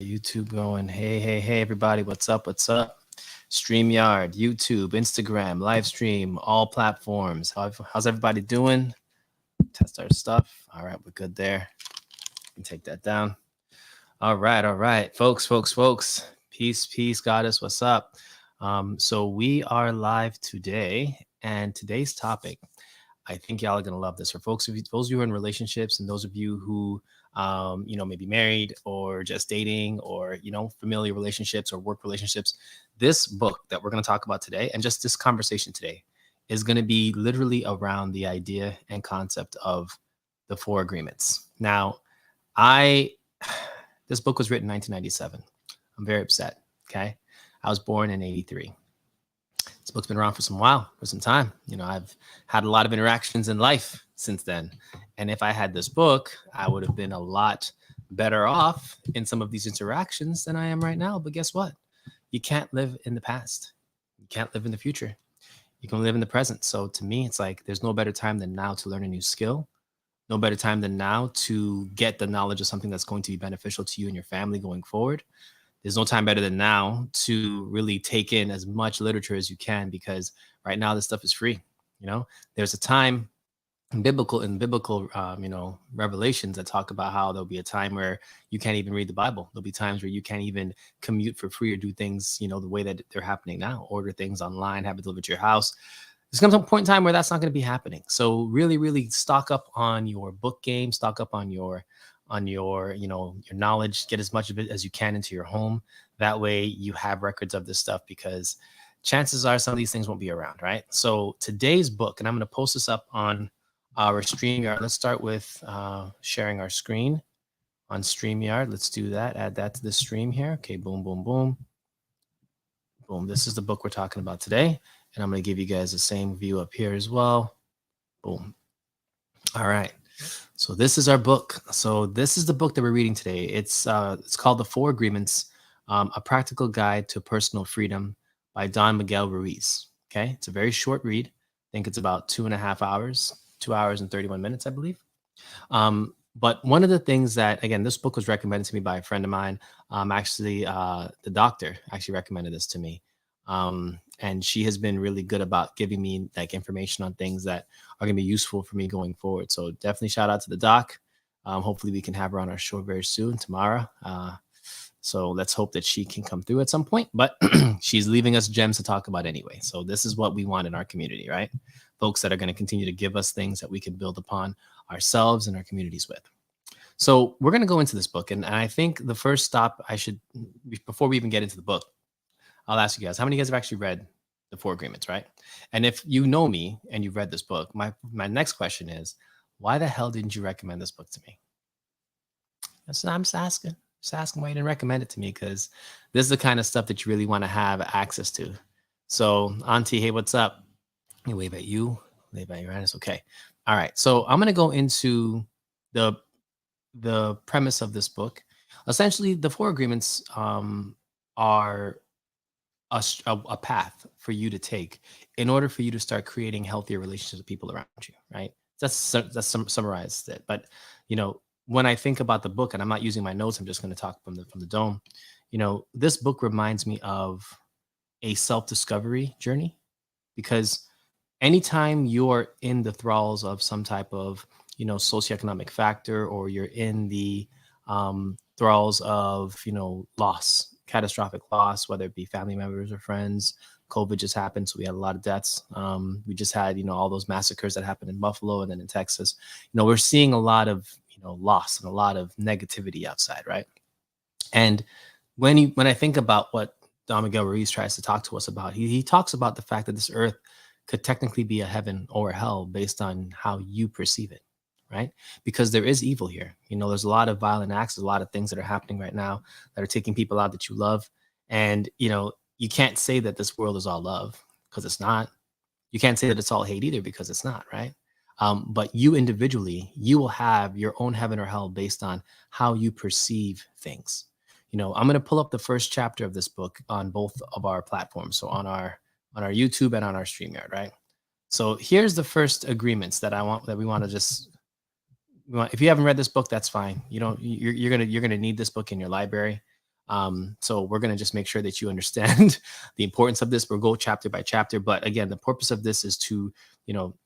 YouTube going. Hey, everybody. What's up? What's up? StreamYard, YouTube, Instagram, live stream, all platforms. How's everybody doing? Test our stuff. All right, we're good there. You can take that down. All right. Folks. Peace, goddess. What's up? So we are live today, and today's topic, I think y'all are gonna love this. For those of you who are in relationships, and those of you who maybe married or just dating, or familiar relationships or work relationships, this book that we're gonna talk about today, and just this conversation today, is gonna be literally around the idea and concept of the four agreements. Now, this book was written in 1997. I'm very upset. Okay, I was born in '83. This book's been around for some time. I've had a lot of interactions in life since then. And if I had this book, I would have been a lot better off in some of these interactions than I am right now. But guess what? You can't live in the past. You can't live in the future. You can live in the present. So to me, it's like there's no better time than now to learn a new skill. No better time than now to get the knowledge of something that's going to be beneficial to you and your family going forward. There's no time better than now to really take in as much literature as you can, because right now this stuff is free. There's a time in biblical revelations that talk about how there'll be a time where you can't even read the Bible. There'll be times where you can't even commute for free or do things, the way that they're happening now. Order things online, have it delivered to your house. There's going to come a point in time where that's not going to be happening. So really, really stock up on your book game, stock up on your your knowledge, get as much of it as you can into your home. That way you have records of this stuff, because chances are some of these things won't be around, right? So today's book, and I'm going to post this up on our StreamYard. Let's start with sharing our screen on StreamYard. Let's do that. Add that to the stream here. Okay, boom. This is the book we're talking about today. And I'm going to give you guys the same view up here as well. Boom. All right. So this is our book. So this is the book that we're reading today. It's called The Four Agreements, A Practical Guide to Personal Freedom by Don Miguel Ruiz. Okay. It's a very short read. I think it's about 2.5 hours, 2 hours and 31 minutes, I believe. But one of the things that, again, this book was recommended to me by a friend of mine. The doctor actually recommended this to me. And she has been really good about giving me information on things that are going to be useful for me going forward. So definitely shout out to the doc. Hopefully we can have her on our show very soon, tomorrow. So let's hope that she can come through at some point, but she's leaving us gems to talk about anyway. So this is what we want in our community, right? Folks that are going to continue to give us things that we can build upon ourselves and our communities with. So we're going to go into this book. And I think the first stop before we even get into the book, I'll ask you guys, how many of you guys have actually read The Four Agreements, right? And if you know me and you've read this book, my next question is, why the hell didn't you recommend this book to me? I'm just asking why you didn't recommend it to me, because this is the kind of stuff that you really want to have access to. So Auntie, hey, what's up? Let me wave at you. Wave at Uranus. Okay. All right. So I'm going to go into the premise of this book. Essentially, the Four Agreements are a path for you to take in order for you to start creating healthier relationships with people around you, right? That's summarized it. But when I think about the book, and I'm not using my notes, I'm just going to talk from the dome. This book reminds me of a self-discovery journey, because anytime you're in the thralls of some type of socioeconomic factor, or you're in the thralls of loss, catastrophic loss, whether it be family members or friends. COVID just happened, so we had a lot of deaths. We just had all those massacres that happened in Buffalo and then in Texas. We're seeing a lot of loss and a lot of negativity outside, right? And when I think about what Don Miguel Ruiz tries to talk to us about, he talks about the fact that this earth could technically be a heaven or a hell based on how you perceive it, right? Because there is evil here. There's a lot of violent acts, there's a lot of things that are happening right now that are taking people out that you love. And, you can't say that this world is all love, because it's not. You can't say that it's all hate either, because it's not, right? But you individually, you will have your own heaven or hell based on how you perceive things. I'm going to pull up the first chapter of this book on both of our platforms. So on our YouTube and on our StreamYard, right? So here's the first agreements that we want to just. If you haven't read this book, that's fine. You're gonna need this book in your library. So we're going to just make sure that you understand the importance of this. We'll go chapter by chapter. But again, the purpose of this is to,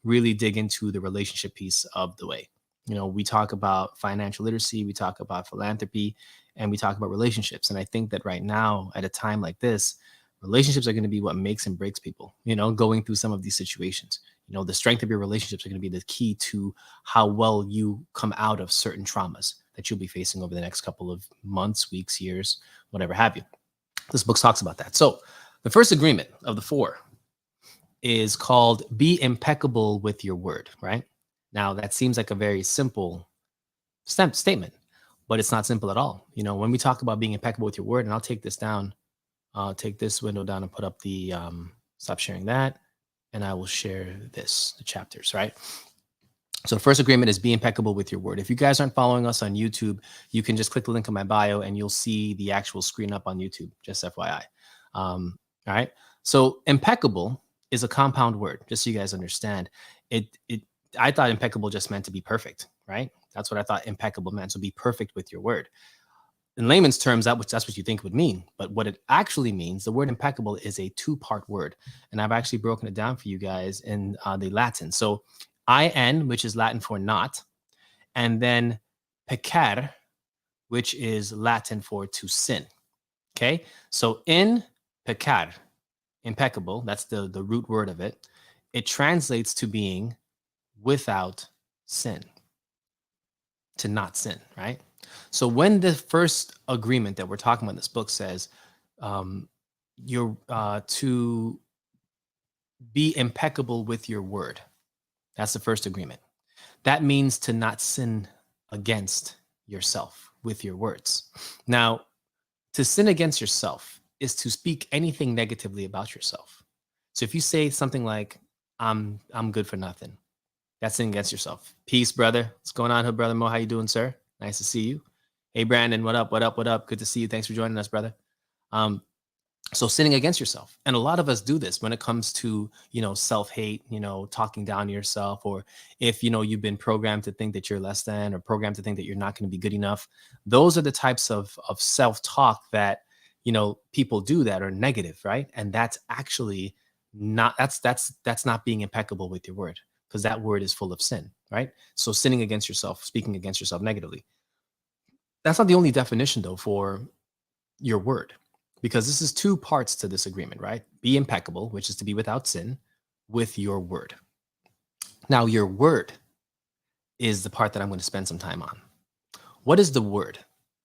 really dig into the relationship piece of the way. We talk about financial literacy, we talk about philanthropy, and we talk about relationships. And I think that right now, at a time like this, relationships are going to be what makes and breaks people, going through some of these situations. The strength of your relationships are going to be the key to how well you come out of certain traumas that you'll be facing over the next couple of months, weeks, years, whatever have you. This book talks about that. So the first agreement of the 4 is called be impeccable with your word, right? Now, that seems like a very simple statement, but it's not simple at all. When we talk about being impeccable with your word, and I'll take this down, I'll take this window down and put up the, stop sharing that, and I will share the chapters, right? So the first agreement is be impeccable with your word. If you guys aren't following us on YouTube, you can just click the link in my bio and you'll see the actual screen up on YouTube, just FYI. All right. So impeccable is a compound word, just so you guys understand. I thought impeccable just meant to be perfect, right? That's what I thought impeccable meant. So be perfect with your word. In layman's terms, that's what you think it would mean. But what it actually means, the word impeccable is a 2-part word. And I've actually broken it down for you guys in the Latin. So in, which is Latin for not, and then peccar, which is Latin for to sin. Okay, so in peccar, impeccable, that's the root word of it. It translates to being without sin, to not sin, right? So when the first agreement that we're talking about in this book says you're to be impeccable with your word, that's the first agreement. That means to not sin against yourself with your words. Now, to sin against yourself is to speak anything negatively about yourself. So if you say something like, I'm good for nothing, that's sin against yourself. Peace, brother. What's going on, Hood Brother Mo? How you doing, sir? Nice to see you. Hey, Brandon, what up? What up? What up? Good to see you. Thanks for joining us, brother. So sinning against yourself. And a lot of us do this when it comes to, self-hate, talking down to yourself, or if, you've been programmed to think that you're less than, or programmed to think that you're not going to be good enough. Those are the types of self-talk that, people do that are negative, right? And that's actually not, that's not being impeccable with your word, because that word is full of sin, right? So sinning against yourself, speaking against yourself negatively. That's not the only definition, though, for your word, because this is 2 parts to this agreement, right? Be impeccable, which is to be without sin, with your word. Now, your word is the part that I'm going to spend some time on. What is the word?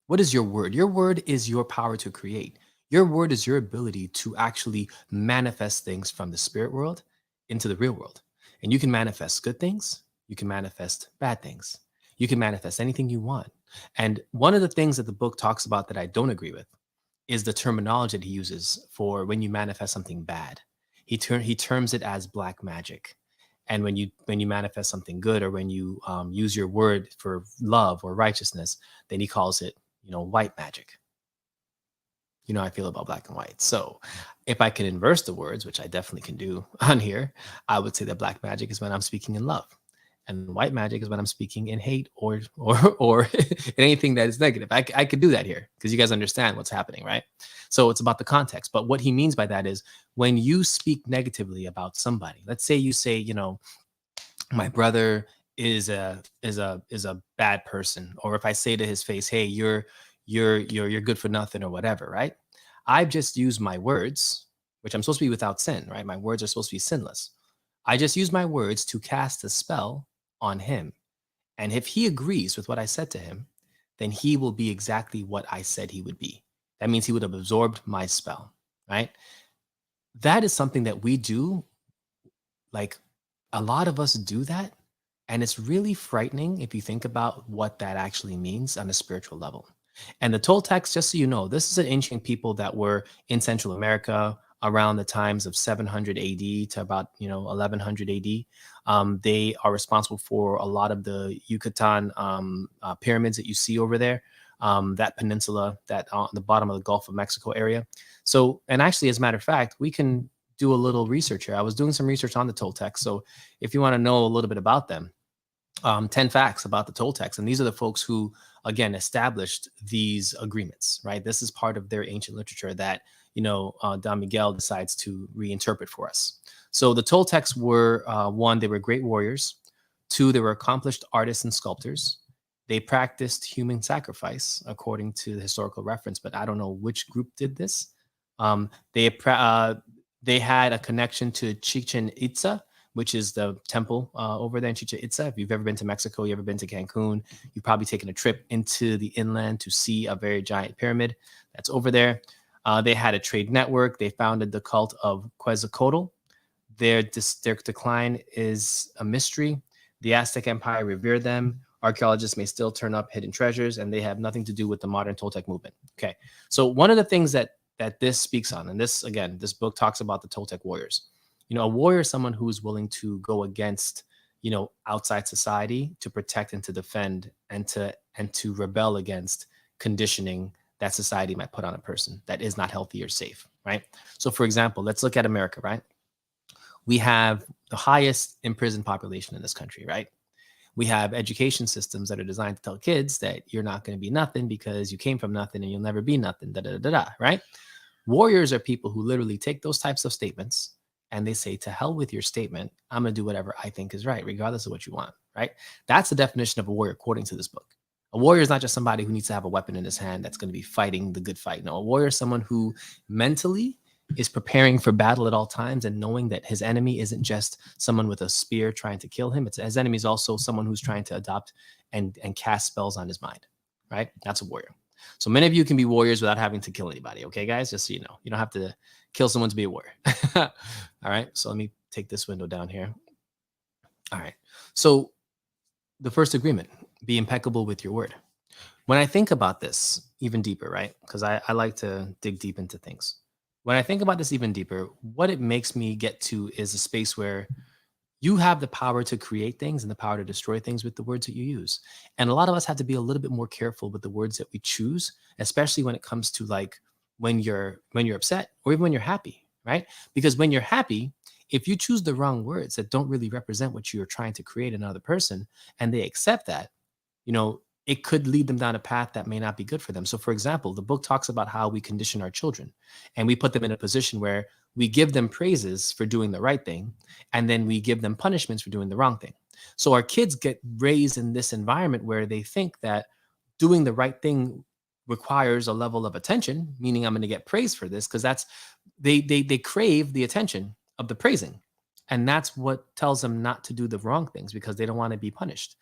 What is your word? Your word is your power to create. Your word is your ability to actually manifest things from the spirit world into the real world. And you can manifest good things. You can manifest bad things. You can manifest anything you want. And one of the things that the book talks about that I don't agree with is the terminology that he uses for when you manifest something bad. He terms it as black magic. And when you manifest something good, or when you use your word for love or righteousness, then he calls it, white magic. You know how I feel about black and white. So if I can inverse the words, which I definitely can do on here, I would say that black magic is when I'm speaking in love, and white magic is when I'm speaking in hate or in anything that is negative. I could do that here because you guys understand what's happening, right? So it's about the context. But what he means by that is when you speak negatively about somebody, let's say you say, my brother is a bad person, or if I say to his face, hey, you're good for nothing, or whatever, right? I've just used my words, which I'm supposed to be without sin, right? My words are supposed to be sinless. I just use my words to cast a spell on him. And if he agrees with what I said to him, then he will be exactly what I said he would be. That means he would have absorbed my spell, right? That is something that we do. Like, a lot of us do that. And it's really frightening if you think about what that actually means on a spiritual level. And the Toltecs, just so you know, this is an ancient people that were in Central America around the times of 700 AD to about 1100 AD. They are responsible for a lot of the Yucatan pyramids that you see over there, that peninsula that on the bottom of the Gulf of Mexico area. So, and actually, as a matter of fact, we can do a little research here. I was doing some research on the Toltecs. So if you want to know a little bit about them, 10 facts about the Toltecs. And these are the folks who again, established these agreements, right? This is part of their ancient literature that, Don Miguel decides to reinterpret for us. So the Toltecs were, one, they were great warriors. Two, they were accomplished artists and sculptors. They practiced human sacrifice according to the historical reference, but I don't know which group did this. Um, they they had a connection to Chichen Itza, which is the temple over there in Chichen Itza. If you've ever been to Mexico, you ever been to Cancun, you've probably taken a trip into the inland to see a very giant pyramid that's over there. They had a trade network. They founded the cult of Quetzalcoatl. Their decline is a mystery. The Aztec Empire revered them. Archaeologists may still turn up hidden treasures, and they have nothing to do with the modern Toltec movement. Okay, so one of the things that this speaks on, and this, again, this book talks about the Toltec warriors. A warrior is someone who is willing to go against, outside society to protect and to defend and to rebel against conditioning that society might put on a person that is not healthy or safe, right? So, for example, let's look at America, right? We have the highest imprisoned population in this country, right? We have education systems that are designed to tell kids that you're not going to be nothing because you came from nothing and you'll never be nothing, right? Warriors are people who literally take those types of statements and they say, to hell with your statement. I'm going to do whatever I think is right, regardless of what you want, right? That's the definition of a warrior, according to this book. A warrior is not just somebody who needs to have a weapon in his hand that's going to be fighting the good fight. No, a warrior is someone who mentally is preparing for battle at all times and knowing that his enemy isn't just someone with a spear trying to kill him. His enemy is also someone who's trying to adopt and cast spells on his mind, right? That's a warrior. So many of you can be warriors without having to kill anybody. Okay, guys, just so you know, you don't have to kill someone to be a warrior. All right, so let me take this window down here. All right, so the first agreement, be impeccable with your word. When I think about this even deeper, right, because I like to dig deep into things. When I think about this even deeper, what it makes me get to is a space where you have the power to create things and the power to destroy things with the words that you use. And a lot of us have to be a little bit more careful with the words that we choose, especially when it comes to like when you're upset or even when you're happy, right? Because when you're happy, if you choose the wrong words that don't really represent what you're trying to create in another person and they accept that, it could lead them down a path that may not be good for them. So, for example, the book talks about how we condition our children and we put them in a position where we give them praises for doing the right thing, and then we give them punishments for doing the wrong thing. So our kids get raised in this environment where they think that doing the right thing requires a level of attention, meaning I'm going to get praised for this, because that's they crave the attention of the praising. And that's what tells them not to do the wrong things because they don't want to be punished.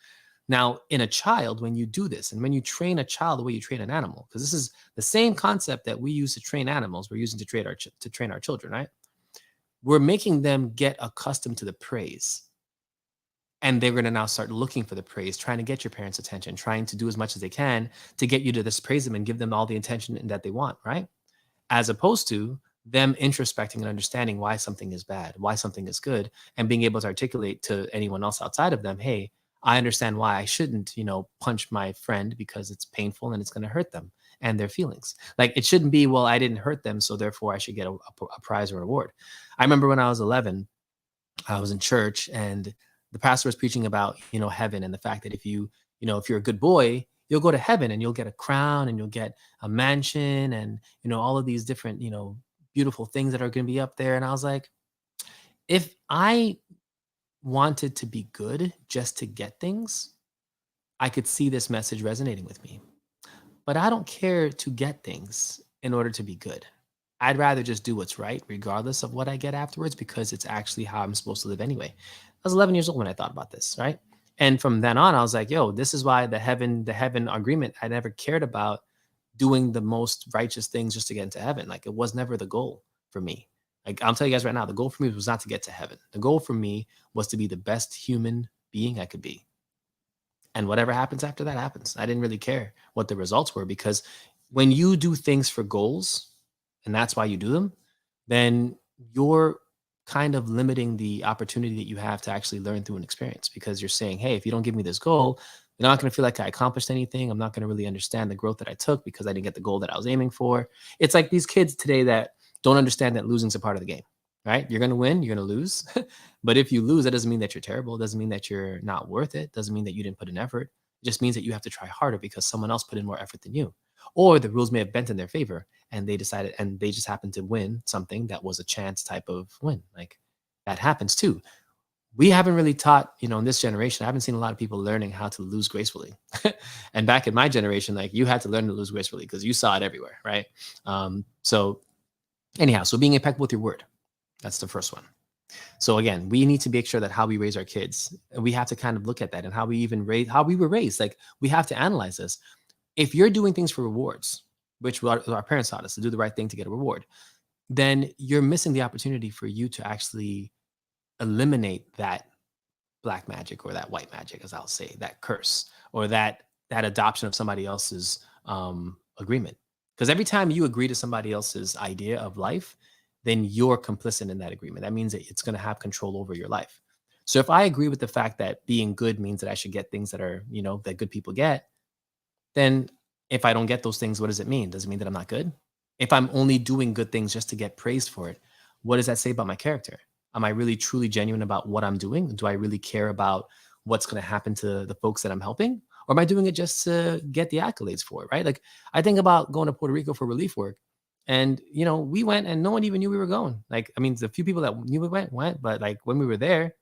Now, in a child, when you do this, and when you train a child the way you train an animal, because this is the same concept that we use to train animals, we're using to train our children, right? We're making them get accustomed to the praise. And they're going to now start looking for the praise, trying to get your parents' attention, trying to do as much as they can to get you to this praise them and give them all the attention that they want, right? As opposed to them introspecting and understanding why something is bad, why something is good, and being able to articulate to anyone else outside of them, hey, I understand why I shouldn't, punch my friend because it's painful and it's going to hurt them and their feelings. Like it shouldn't be, well, I didn't hurt them, so therefore I should get a prize or an award. I remember when I was 11, I was in church and the pastor was preaching about, heaven and the fact that if you're a good boy, you'll go to heaven and you'll get a crown and you'll get a mansion and, all of these different, beautiful things that are going to be up there. And I was like, if I wanted to be good just to get things, I could see this message resonating with me. But I don't care to get things in order to be good. I'd rather just do what's right, regardless of what I get afterwards, because it's actually how I'm supposed to live anyway. I was 11 years old when I thought about this, right? And from then on, I was like, yo, this is why the heaven agreement, I never cared about doing the most righteous things just to get into heaven. Like it was never the goal for me. Like I'll tell you guys right now, the goal for me was not to get to heaven. The goal for me was to be the best human being I could be. And whatever happens after that happens. I didn't really care what the results were, because when you do things for goals, and that's why you do them, then you're kind of limiting the opportunity that you have to actually learn through an experience, because you're saying, hey, if you don't give me this goal, you're not going to feel like I accomplished anything. I'm not going to really understand the growth that I took because I didn't get the goal that I was aiming for. It's like these kids today that don't understand that losing is a part of the game, right? You're going to win, you're going to lose. But if you lose, that doesn't mean that you're terrible. It doesn't mean that you're not worth it. It doesn't mean that you didn't put in effort. It just means that you have to try harder because someone else put in more effort than you. Or the rules may have bent in their favor and they decided and they just happened to win something that was a chance type of win. Like that happens too. We haven't really taught, in this generation, I haven't seen a lot of people learning how to lose gracefully. And back in my generation, like you had to learn to lose gracefully because you saw it everywhere, right? So anyhow, so being impeccable with your word, that's the first one. So again, we need to make sure that how we raise our kids, we have to kind of look at that and how we even raise, how we were raised. Like we have to analyze this. If you're doing things for rewards, which our parents taught us to do the right thing to get a reward, then you're missing the opportunity for you to actually eliminate that black magic or that white magic, as I'll say, that curse or that adoption of somebody else's agreement. Because every time you agree to somebody else's idea of life, then you're complicit in that agreement. That means that it's going to have control over your life. So if I agree with the fact that being good means that I should get things that are, that good people get, then if I don't get those things, what does it mean? Does it mean that I'm not good? If I'm only doing good things just to get praised for it, what does that say about my character? Am I really truly genuine about what I'm doing? Do I really care about what's going to happen to the folks that I'm helping? Or am I doing it just to get the accolades for it, right? Like I think about going to Puerto Rico for relief work. And, we went and no one even knew we were going. Like, I mean, the few people that knew we went, but like when we were there,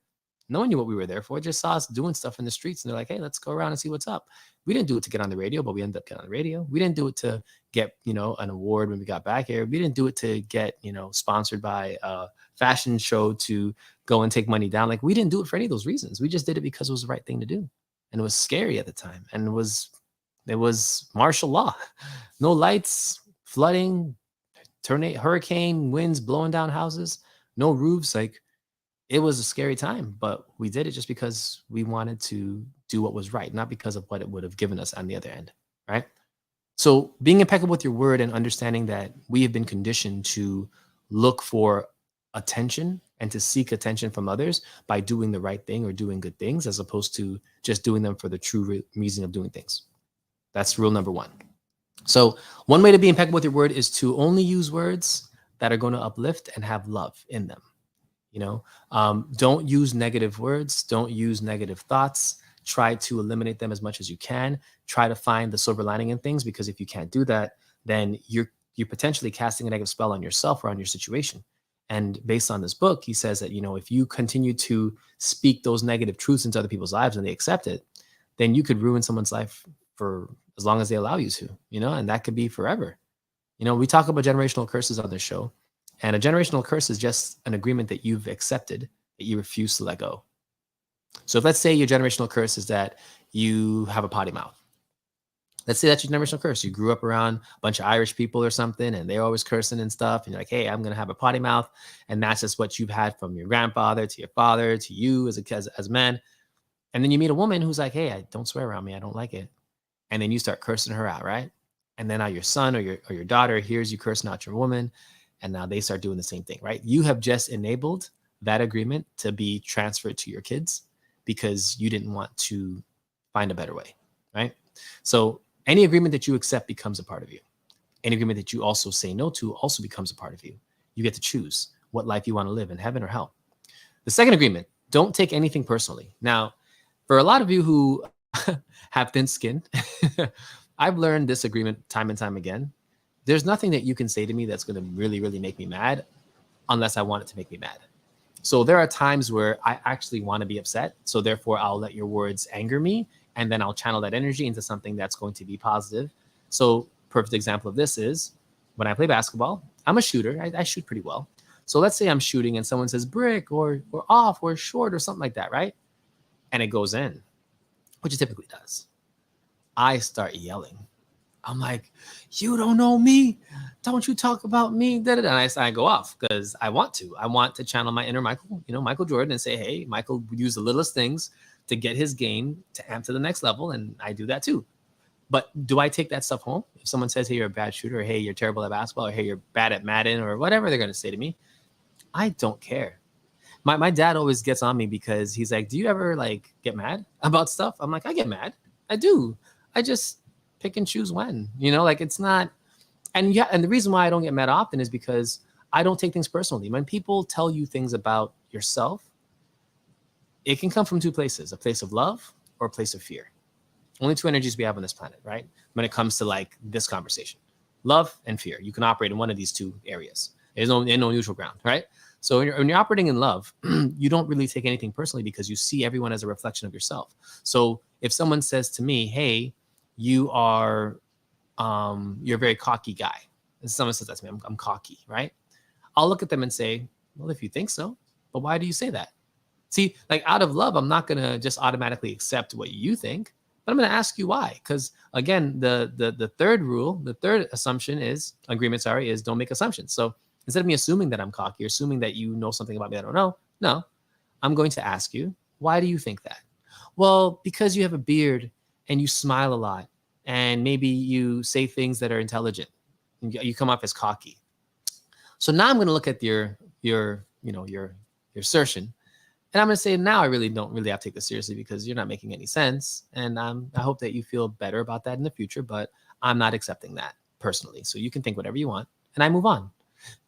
no one knew what we were there for. Just saw us doing stuff in the streets. And they're like, hey, let's go around and see what's up. We didn't do it to get on the radio, but we ended up getting on the radio. We didn't do it to get, an award when we got back here. We didn't do it to get, sponsored by a fashion show to go and take money down. Like we didn't do it for any of those reasons. We just did it because it was the right thing to do. And it was scary at the time. And it was martial law. No lights, flooding, tornado, hurricane, winds blowing down houses, no roofs. Like it was a scary time, but we did it just because we wanted to do what was right, not because of what it would have given us on the other end, right? So being impeccable with your word and understanding that we have been conditioned to look for attention and to seek attention from others by doing the right thing or doing good things, as opposed to just doing them for the true reason of doing things. That's rule number one. So one way to be impeccable with your word is to only use words that are going to uplift and have love in them. Don't use negative words. Don't use negative thoughts. Try to eliminate them as much as you can. Try to find the silver lining in things, because if you can't do that, then you're potentially casting a negative spell on yourself or on your situation. And based on this book, he says that, if you continue to speak those negative truths into other people's lives and they accept it, then you could ruin someone's life for as long as they allow you to, and that could be forever. We talk about generational curses on this show, and a generational curse is just an agreement that you've accepted that you refuse to let go. So if let's say your generational curse is that you have a potty mouth. Let's say that's your generational curse. You grew up around a bunch of Irish people or something, and they're always cursing and stuff. And you're like, hey, I'm going to have a potty mouth. And that's just what you've had from your grandfather to your father to you as a man. And then you meet a woman who's like, hey, don't swear around me. I don't like it. And then you start cursing her out, right? And then now your son or your daughter hears you cursing out your woman, and now they start doing the same thing, right? You have just enabled that agreement to be transferred to your kids because you didn't want to find a better way, right? So any agreement that you accept becomes a part of you. Any agreement that you also say no to also becomes a part of you. You get to choose what life you want to live in, heaven or hell. The second agreement, don't take anything personally. Now, for a lot of you who have thin skin, I've learned this agreement time and time again. There's nothing that you can say to me that's going to really, really make me mad unless I want it to make me mad. So there are times where I actually want to be upset. So therefore, I'll let your words anger me, and then I'll channel that energy into something that's going to be positive. So perfect example of this is when I play basketball, I'm a shooter. I shoot pretty well. So let's say I'm shooting and someone says brick or off or short or something like that, right? And it goes in, which it typically does. I start yelling. I'm like, you don't know me. Don't you talk about me. And I go off because I want to channel my inner Michael, Michael Jordan, and say, hey, Michael would use the littlest things to get his game to amp to the next level. And I do that too. But do I take that stuff home? If someone says, hey, you're a bad shooter, or hey, you're terrible at basketball, or hey, you're bad at Madden, or whatever they're going to say to me, I don't care. My dad always gets on me because he's like, do you ever like get mad about stuff? I'm like, I get mad. I do. I just pick and choose when, like it's not. And yeah, and the reason why I don't get mad often is because I don't take things personally. When people tell you things about yourself, it can come from two places, a place of love or a place of fear. Only two energies we have on this planet, right? When it comes to like this conversation, love and fear. You can operate in one of these two areas. There's no neutral ground, right? So when you're operating in love, you don't really take anything personally because you see everyone as a reflection of yourself. So if someone says to me, "Hey, you are, you're a very cocky guy," and someone says that to me, I'm cocky, right? I'll look at them and say, "Well, if you think so, but why do you say that?" See, like out of love, I'm not gonna just automatically accept what you think, but I'm gonna ask you why. Because again, the third rule, the third assumption is agreement. Sorry, is don't make assumptions. So instead of me assuming that I'm cocky, or assuming that you know something about me I don't know, no, I'm going to ask you, why do you think that? Well, because you have a beard and you smile a lot, and maybe you say things that are intelligent. And you come off as cocky. So now I'm going to look at your assertion, and I'm going to say, now I really don't really have to take this seriously because you're not making any sense. And I hope that you feel better about that in the future, but I'm not accepting that personally. So you can think whatever you want, and I move on.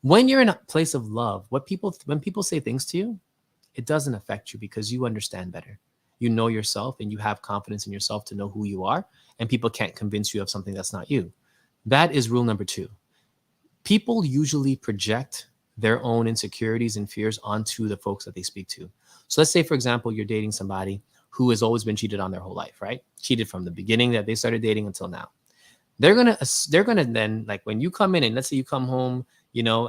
When you're in a place of love, when people say things to you, it doesn't affect you because you understand better. You know yourself and you have confidence in yourself to know who you are, and people can't convince you of something that's not you. That is rule number 2. People usually project their own insecurities and fears onto the folks that they speak to. So let's say, for example, you're dating somebody who has always been cheated on their whole life, right? Cheated from the beginning that they started dating until now. They're gonna then, like, when you come in and let's say you come home,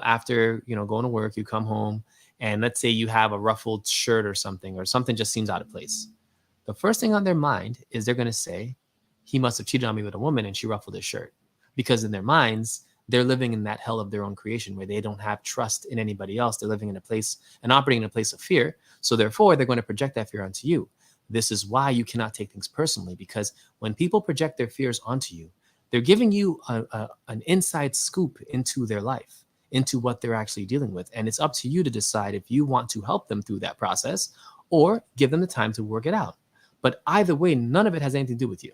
after going to work, you come home and let's say you have a ruffled shirt or something just seems out of place. The first thing on their mind is they're gonna say, he must have cheated on me with a woman and she ruffled his shirt, because in their minds they're living in that hell of their own creation where they don't have trust in anybody else. They're living in a place and operating in a place of fear. So therefore, they're going to project that fear onto you. This is why you cannot take things personally, because when people project their fears onto you, they're giving you an inside scoop into their life, into what they're actually dealing with. And it's up to you to decide if you want to help them through that process or give them the time to work it out. But either way, none of it has anything to do with you.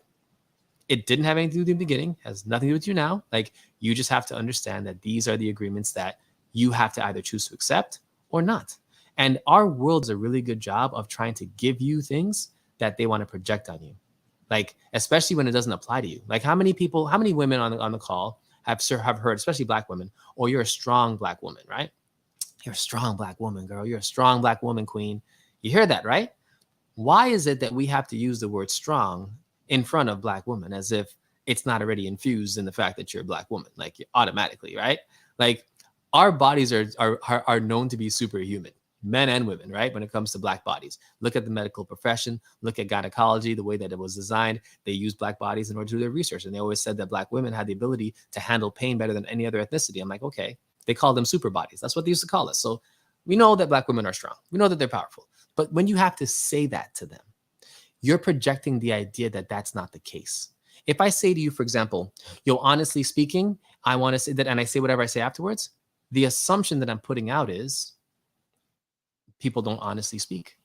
It didn't have anything to do in the beginning, has nothing to do with you now. Like, you just have to understand that these are the agreements that you have to either choose to accept or not. And our world does a really good job of trying to give you things that they want to project on you. Like, especially when it doesn't apply to you. Like, how many women on the call have heard, especially Black women, "Oh, you're a strong Black woman," right? "You're a strong Black woman, girl. You're a strong Black woman, queen." You hear that, right? Why is it that we have to use the word strong in front of Black women as if it's not already infused in the fact that you're a Black woman, like, automatically, right? Like, our bodies are known to be superhuman, men and women, right? When it comes to Black bodies, look at the medical profession, look at gynecology, the way that it was designed. They use Black bodies in order to do their research. And they always said that Black women had the ability to handle pain better than any other ethnicity. I'm like, okay, they call them super bodies. That's what they used to call us. So we know that Black women are strong. We know that they're powerful. But when you have to say that to them, you're projecting the idea that that's not the case. If I say to you, for example, "Yo, honestly speaking, I want to say that," and I say whatever I say afterwards, the assumption that I'm putting out is people don't honestly speak.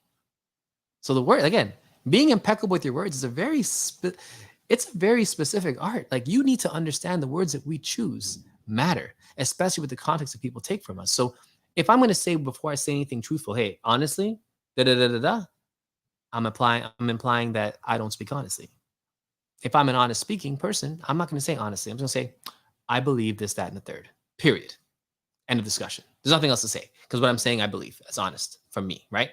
So the word, again, being impeccable with your words is it's a very specific art. Like, you need to understand the words that we choose matter, especially with the context that people take from us. So if I'm going to say, before I say anything truthful, "Hey, honestly, da da da da da," I'm implying that I don't speak honestly. If I'm an honest speaking person, I'm not going to say honestly. I'm just going to say, "I believe this, that, and the third. Period. End of discussion." There's nothing else to say, because what I'm saying, I believe, is honest from me, right?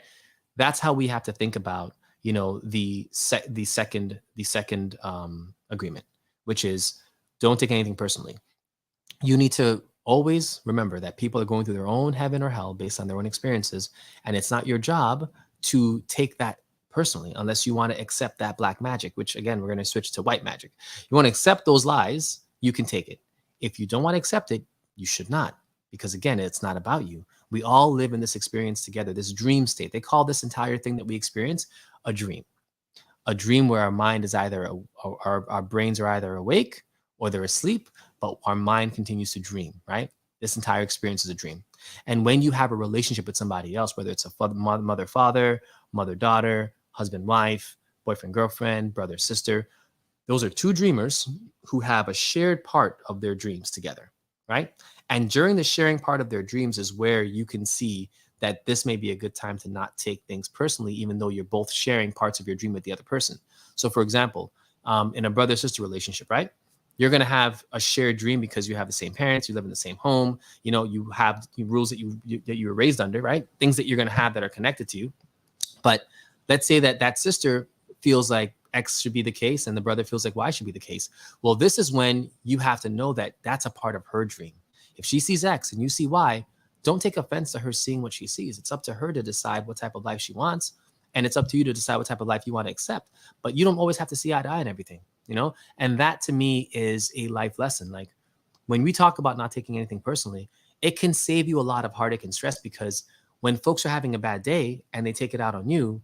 That's how we have to think about, the second agreement, which is, don't take anything personally. You need to always remember that people are going through their own heaven or hell based on their own experiences, and it's not your job to take that personally, unless you want to accept that Black magic, which, again, we're going to switch to white magic. You want to accept those lies, you can take it. If you don't want to accept it, you should not, because, again, it's not about you. We all live in this experience together, this dream state. They call this entire thing that we experience a dream where our mind is either, our brains are either awake or they're asleep, but our mind continues to dream, right? This entire experience is a dream. And when you have a relationship with somebody else, whether it's a mother-father, mother-daughter, husband-wife, boyfriend-girlfriend, brother-sister, those are two dreamers who have a shared part of their dreams together, right? And during the sharing part of their dreams is where you can see that this may be a good time to not take things personally, even though you're both sharing parts of your dream with the other person. So, for example, in a brother-sister relationship, right? You're going to have a shared dream because you have the same parents, you live in the same home, you have rules that you were raised under, right? Things that you're going to have that are connected to you. But let's say that sister feels like X should be the case and the brother feels like Y should be the case. Well, this is when you have to know that that's a part of her dream. If she sees X and you see Y, don't take offense to her seeing what she sees. It's up to her to decide what type of life she wants. And it's up to you to decide what type of life you want to accept. But you don't always have to see eye to eye and everything, And that to me is a life lesson. Like when we talk about not taking anything personally, it can save you a lot of heartache and stress, because when folks are having a bad day and they take it out on you,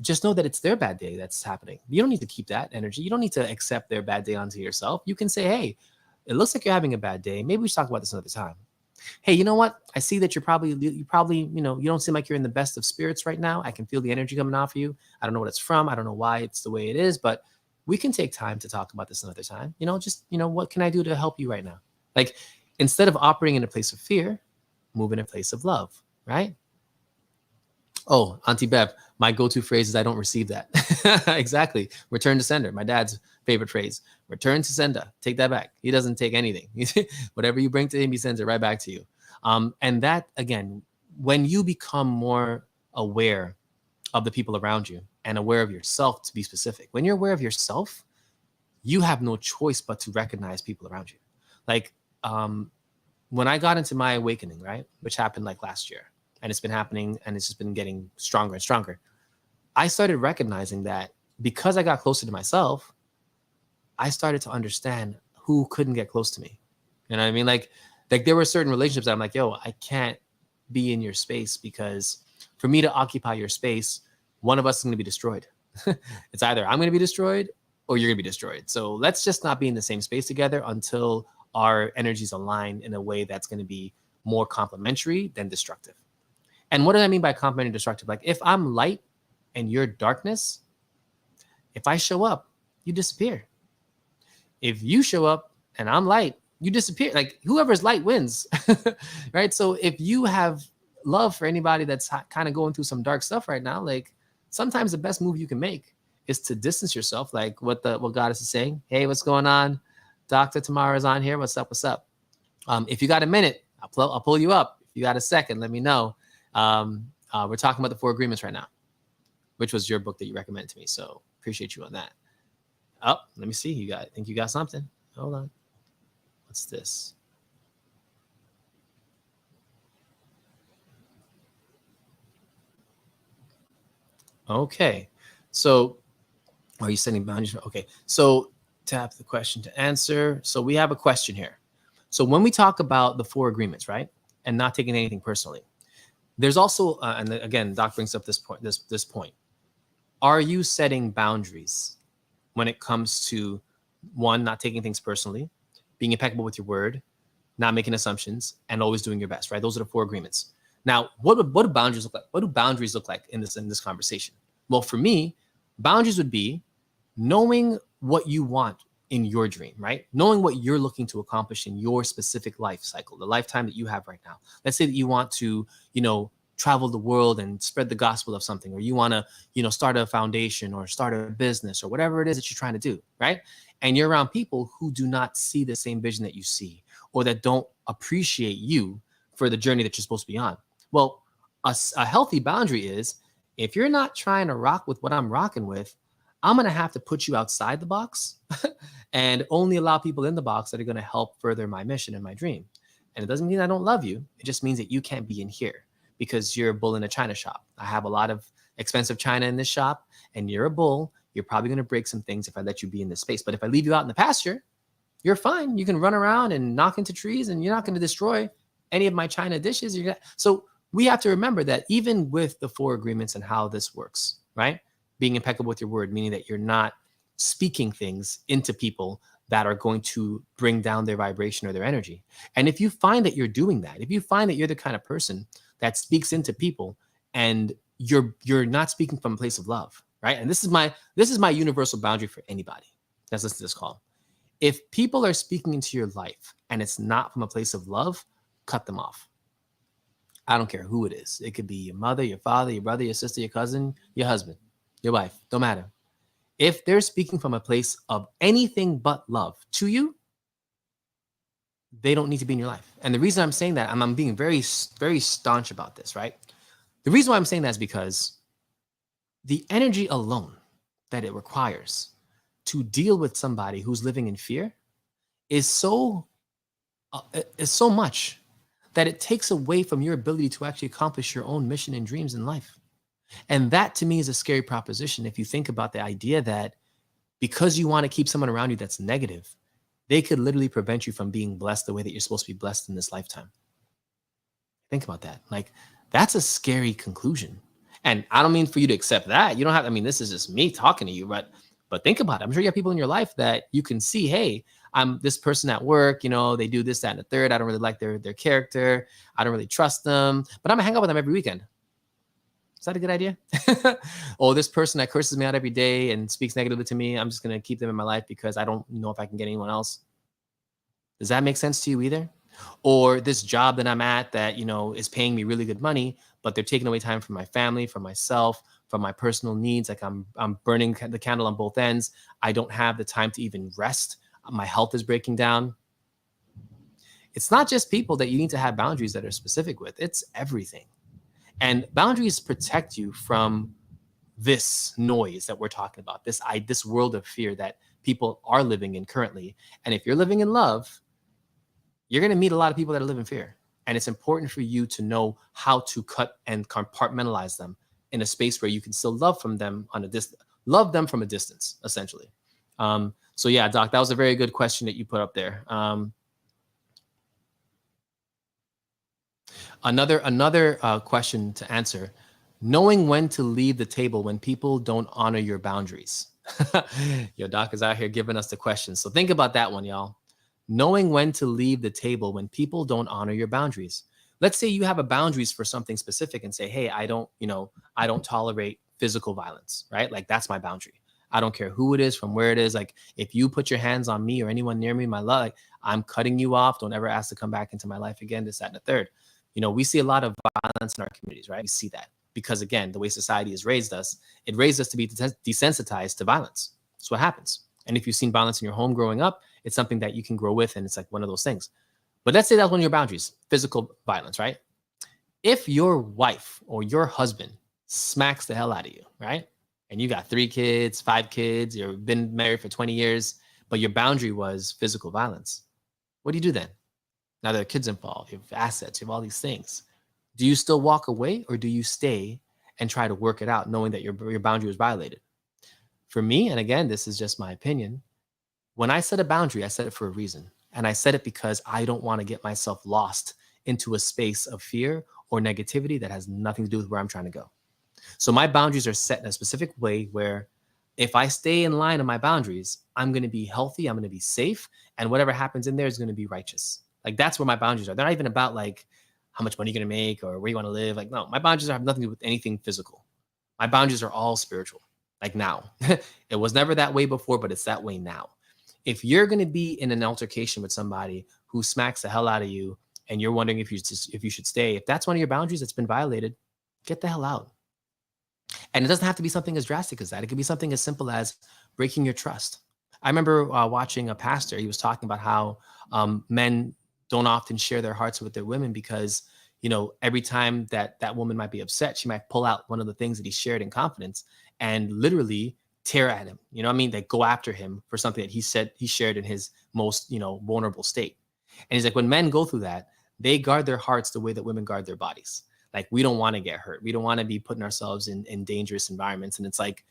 just know that it's their bad day that's happening. You don't need to keep that energy. You don't need to accept their bad day onto yourself. You can say, hey, it looks like you're having a bad day. Maybe we should talk about this another time. Hey, you know what? I see that you probably, you don't seem like you're in the best of spirits right now. I can feel the energy coming off of you. I don't know what it's from. I don't know why it's the way it is, but we can take time to talk about this another time. What can I do to help you right now? Like, instead of operating in a place of fear, move in a place of love, right? Oh, Auntie Bev, my go-to phrase is I don't receive that. Exactly. Return to sender. My dad's favorite phrase. Return to sender. Take that back. He doesn't take anything. Whatever you bring to him, he sends it right back to you. And that, again, when you become more aware of the people around you and aware of yourself, to be specific, when you're aware of yourself, you have no choice but to recognize people around you. Like when I got into my awakening, right, which happened like last year, and it's been happening and it's just been getting stronger and stronger, I started recognizing that because I got closer to myself, I started to understand who couldn't get close to me. You know what I mean? Like there were certain relationships that I'm like, yo, I can't be in your space, because for me to occupy your space, one of us is going to be destroyed. It's either I'm going to be destroyed or you're going to be destroyed. So let's just not be in the same space together until our energies align in a way that's going to be more complementary than destructive. And what do I mean by complementary and destructive? Like if I'm light and you're darkness, if I show up, you disappear. If you show up and I'm light, you disappear. Like whoever's light wins, right? So if you have love for anybody that's kind of going through some dark stuff right now, like sometimes the best move you can make is to distance yourself. Like what Goddess is saying. Hey, what's going on? Dr. Tamara's on here. What's up? What's up? If you got a minute, I'll pull you up. If you got a second, let me know. We're talking about the 4 Agreements right now, which was your book that you recommended to me. So appreciate you on that. Oh, let me see. I think you got something. Hold on. What's this? Okay. So are you setting boundaries? Okay. So tap the question to answer. So we have a question here. So when we talk about the 4 Agreements, right, and not taking anything personally, there's also, and again, Doc brings up this point. Are you setting boundaries when it comes to, one, not taking things personally, being impeccable with your word, not making assumptions, and always doing your best, right? Those are the 4 Agreements. Now, what do boundaries look like? What do boundaries look like in this conversation? Well, for me, boundaries would be knowing what you want in your dream, right? Knowing what you're looking to accomplish in your specific life cycle, the lifetime that you have right now. Let's say that you want to, travel the world and spread the gospel of something, or you want to, start a foundation or start a business or whatever it is that you're trying to do, right? And you're around people who do not see the same vision that you see, or that don't appreciate you for the journey that you're supposed to be on. Well, a healthy boundary is, if you're not trying to rock with what I'm rocking with, I'm going to have to put you outside the box and only allow people in the box that are going to help further my mission and my dream. And it doesn't mean I don't love you. It just means that you can't be in here because you're a bull in a china shop. I have a lot of expensive china in this shop, and you're a bull. You're probably going to break some things if I let you be in this space. But if I leave you out in the pasture, you're fine. You can run around and knock into trees, and you're not going to destroy any of my china dishes. So we have to remember that even with the 4 Agreements and how this works, right? Being impeccable with your word, meaning that you're not speaking things into people that are going to bring down their vibration or their energy. And if you find that you're doing that, if you find that you're the kind of person that speaks into people and you're not speaking from a place of love, right? And this is my universal boundary for anybody that's listening to this call. If people are speaking into your life and it's not from a place of love, cut them off. I don't care who it is. It could be your mother, your father, your brother, your sister, your cousin, your husband, your wife. Don't matter. If they're speaking from a place of anything but love to you, they don't need to be in your life. And the reason I'm saying that, I'm being very, very staunch about this, right? The reason why I'm saying that is because the energy alone that it requires to deal with somebody who's living in fear is so much that it takes away from your ability to actually accomplish your own mission and dreams in life. And that to me is a scary proposition if you think about the idea that because you want to keep someone around you that's negative, they could literally prevent you from being blessed the way that you're supposed to be blessed in this lifetime. Think about that. Like, that's a scary conclusion. And I don't mean for you to accept that. You don't have, I mean, this is just me talking to you, but think about it. I'm sure you have people in your life that you can see, hey, I'm this person at work, they do this, that, and the third. I don't really like their character. I don't really trust them, but I'm gonna hang out with them every weekend. Is that a good idea? Oh, this person that curses me out every day and speaks negatively to me, I'm just gonna keep them in my life because I don't know if I can get anyone else. Does that make sense to you either? Or this job that I'm at that, is paying me really good money, but they're taking away time from my family, from myself, from my personal needs. Like I'm burning the candle on both ends. I don't have the time to even rest. My health is breaking down. It's not just people that you need to have boundaries that are specific with. It's everything. And boundaries protect you from this noise that we're talking about, this world of fear that people are living in currently. And if you're living in love, you're going to meet a lot of people that live in fear. And it's important for you to know how to cut and compartmentalize them in a space where you can still love them from a distance, essentially. So yeah, Doc, that was a very good question that you put up there. Another question to answer: knowing when to leave the table when people don't honor your boundaries. Yo, Doc is out here giving us the questions. So think about that one, y'all. Knowing when to leave the table when people don't honor your boundaries. Let's say you have a boundaries for something specific and say, hey, I don't tolerate physical violence, right? Like that's my boundary. I don't care who it is, from where it is. Like if you put your hands on me or anyone near me, my love, like, I'm cutting you off. Don't ever ask to come back into my life again, this, that, and the third. We see a lot of violence in our communities, right? We see that because again, the way society has raised us, it raised us to be desensitized to violence. That's what happens. And if you've seen violence in your home growing up, it's something that you can grow with. And it's like one of those things. But let's say that's one of your boundaries, physical violence, right? If your wife or your husband smacks the hell out of you, right? And you got 3 kids, 5 kids, you've been married for 20 years, but your boundary was physical violence. What do you do then? Now there are kids involved, you have assets, you have all these things. Do you still walk away or do you stay and try to work it out knowing that your boundary was violated? For me, and again, this is just my opinion, when I set a boundary, I set it for a reason. And I set it because I don't want to get myself lost into a space of fear or negativity that has nothing to do with where I'm trying to go. So my boundaries are set in a specific way where if I stay in line on my boundaries, I'm going to be healthy, I'm going to be safe, and whatever happens in there is going to be righteous. Like that's where my boundaries are. They're not even about like how much money you're going to make or where you want to live. Like, no, my boundaries have nothing to do with anything physical. My boundaries are all spiritual. Like now, it was never that way before, but it's that way now. If you're going to be in an altercation with somebody who smacks the hell out of you and you're wondering if you should stay, if that's one of your boundaries that's been violated, get the hell out. And it doesn't have to be something as drastic as that. It could be something as simple as breaking your trust. I remember watching a pastor. He was talking about how men don't often share their hearts with their women because, every time that woman might be upset, she might pull out one of the things that he shared in confidence and literally tear at him. You know what I mean? They go after him for something that he said he shared in his most, vulnerable state. And he's like, when men go through that, they guard their hearts the way that women guard their bodies. Like, we don't want to get hurt. We don't want to be putting ourselves in dangerous environments. And it's like,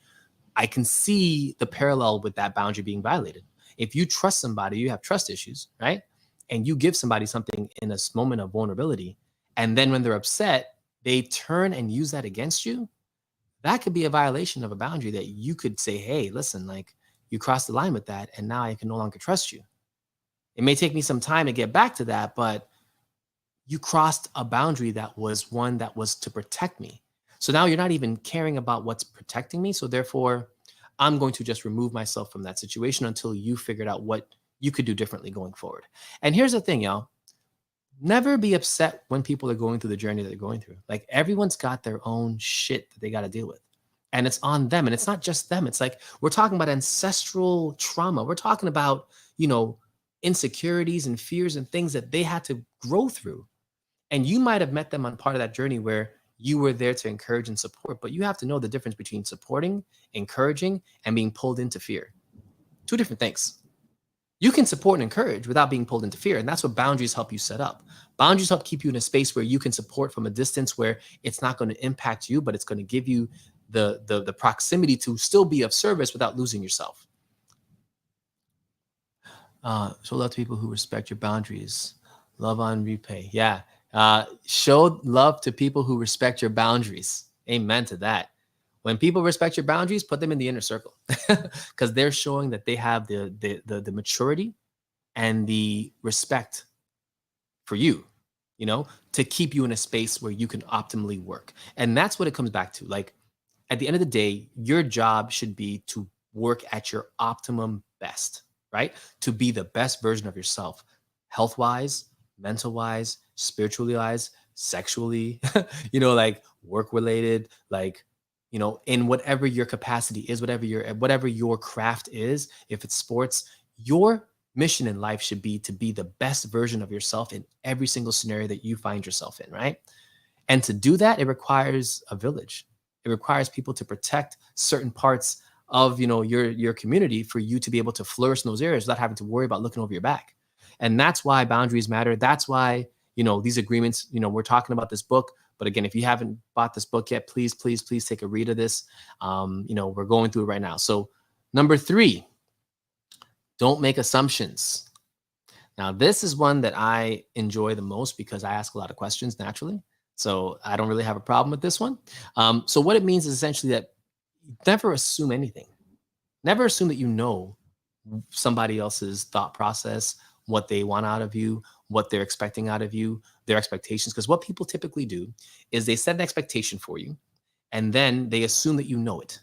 I can see the parallel with that boundary being violated. If you trust somebody, you have trust issues, right? And you give somebody something in a moment of vulnerability, and then when they're upset, they turn and use that against you, that could be a violation of a boundary that you could say, hey, listen, like you crossed the line with that, and now I can no longer trust you. It may take me some time to get back to that, but you crossed a boundary that was one that was to protect me. So now you're not even caring about what's protecting me. So therefore, I'm going to just remove myself from that situation until you figured out what you could do differently going forward. And here's the thing, y'all. Never be upset when people are going through the journey that they're going through. Like, everyone's got their own shit that they got to deal with. And it's on them. And it's not just them. It's like we're talking about ancestral trauma. We're talking about, you know, insecurities and fears and things that they had to grow through. And you might have met them on part of that journey where you were there to encourage and support, but you have to know the difference between supporting, encouraging, and being pulled into fear. Two different things. You can support and encourage without being pulled into fear. And that's what boundaries help you set up. Boundaries help keep you in a space where you can support from a distance where it's not going to impact you, but it's going to give you the proximity to still be of service without losing yourself. Show love to people who respect your boundaries. Love on repay. Yeah. Show love to people who respect your boundaries. Amen to that. When people respect your boundaries, put them in the inner circle because they're showing that they have the maturity and the respect for you, you know, to keep you in a space where you can optimally work. And that's what it comes back to. Like at the end of the day, your job should be to work at your optimum best, right? To be the best version of yourself, health wise, mental wise, spiritually wise, sexually, you know, like work related, like, you know, in whatever your capacity is, whatever your craft is, if it's sports, your mission in life should be to be the best version of yourself in every single scenario that you find yourself in, right? And to do that, it requires a village. It requires people to protect certain parts of, you know, your community for you to be able to flourish in those areas without having to worry about looking over your back. And that's why boundaries matter. That's why, you know, these agreements, you know, we're talking about this book. But again, if you haven't bought this book yet, please, please, please take a read of this. You know, we're going through it right now. So number 3, don't make assumptions. Now, this is one that I enjoy the most because I ask a lot of questions naturally. So I don't really have a problem with this one. So what it means is essentially that never assume anything. Never assume that you know somebody else's thought process, what they want out of you, what they're expecting out of you, their expectations. Because what people typically do is they set an expectation for you and then they assume that you know it.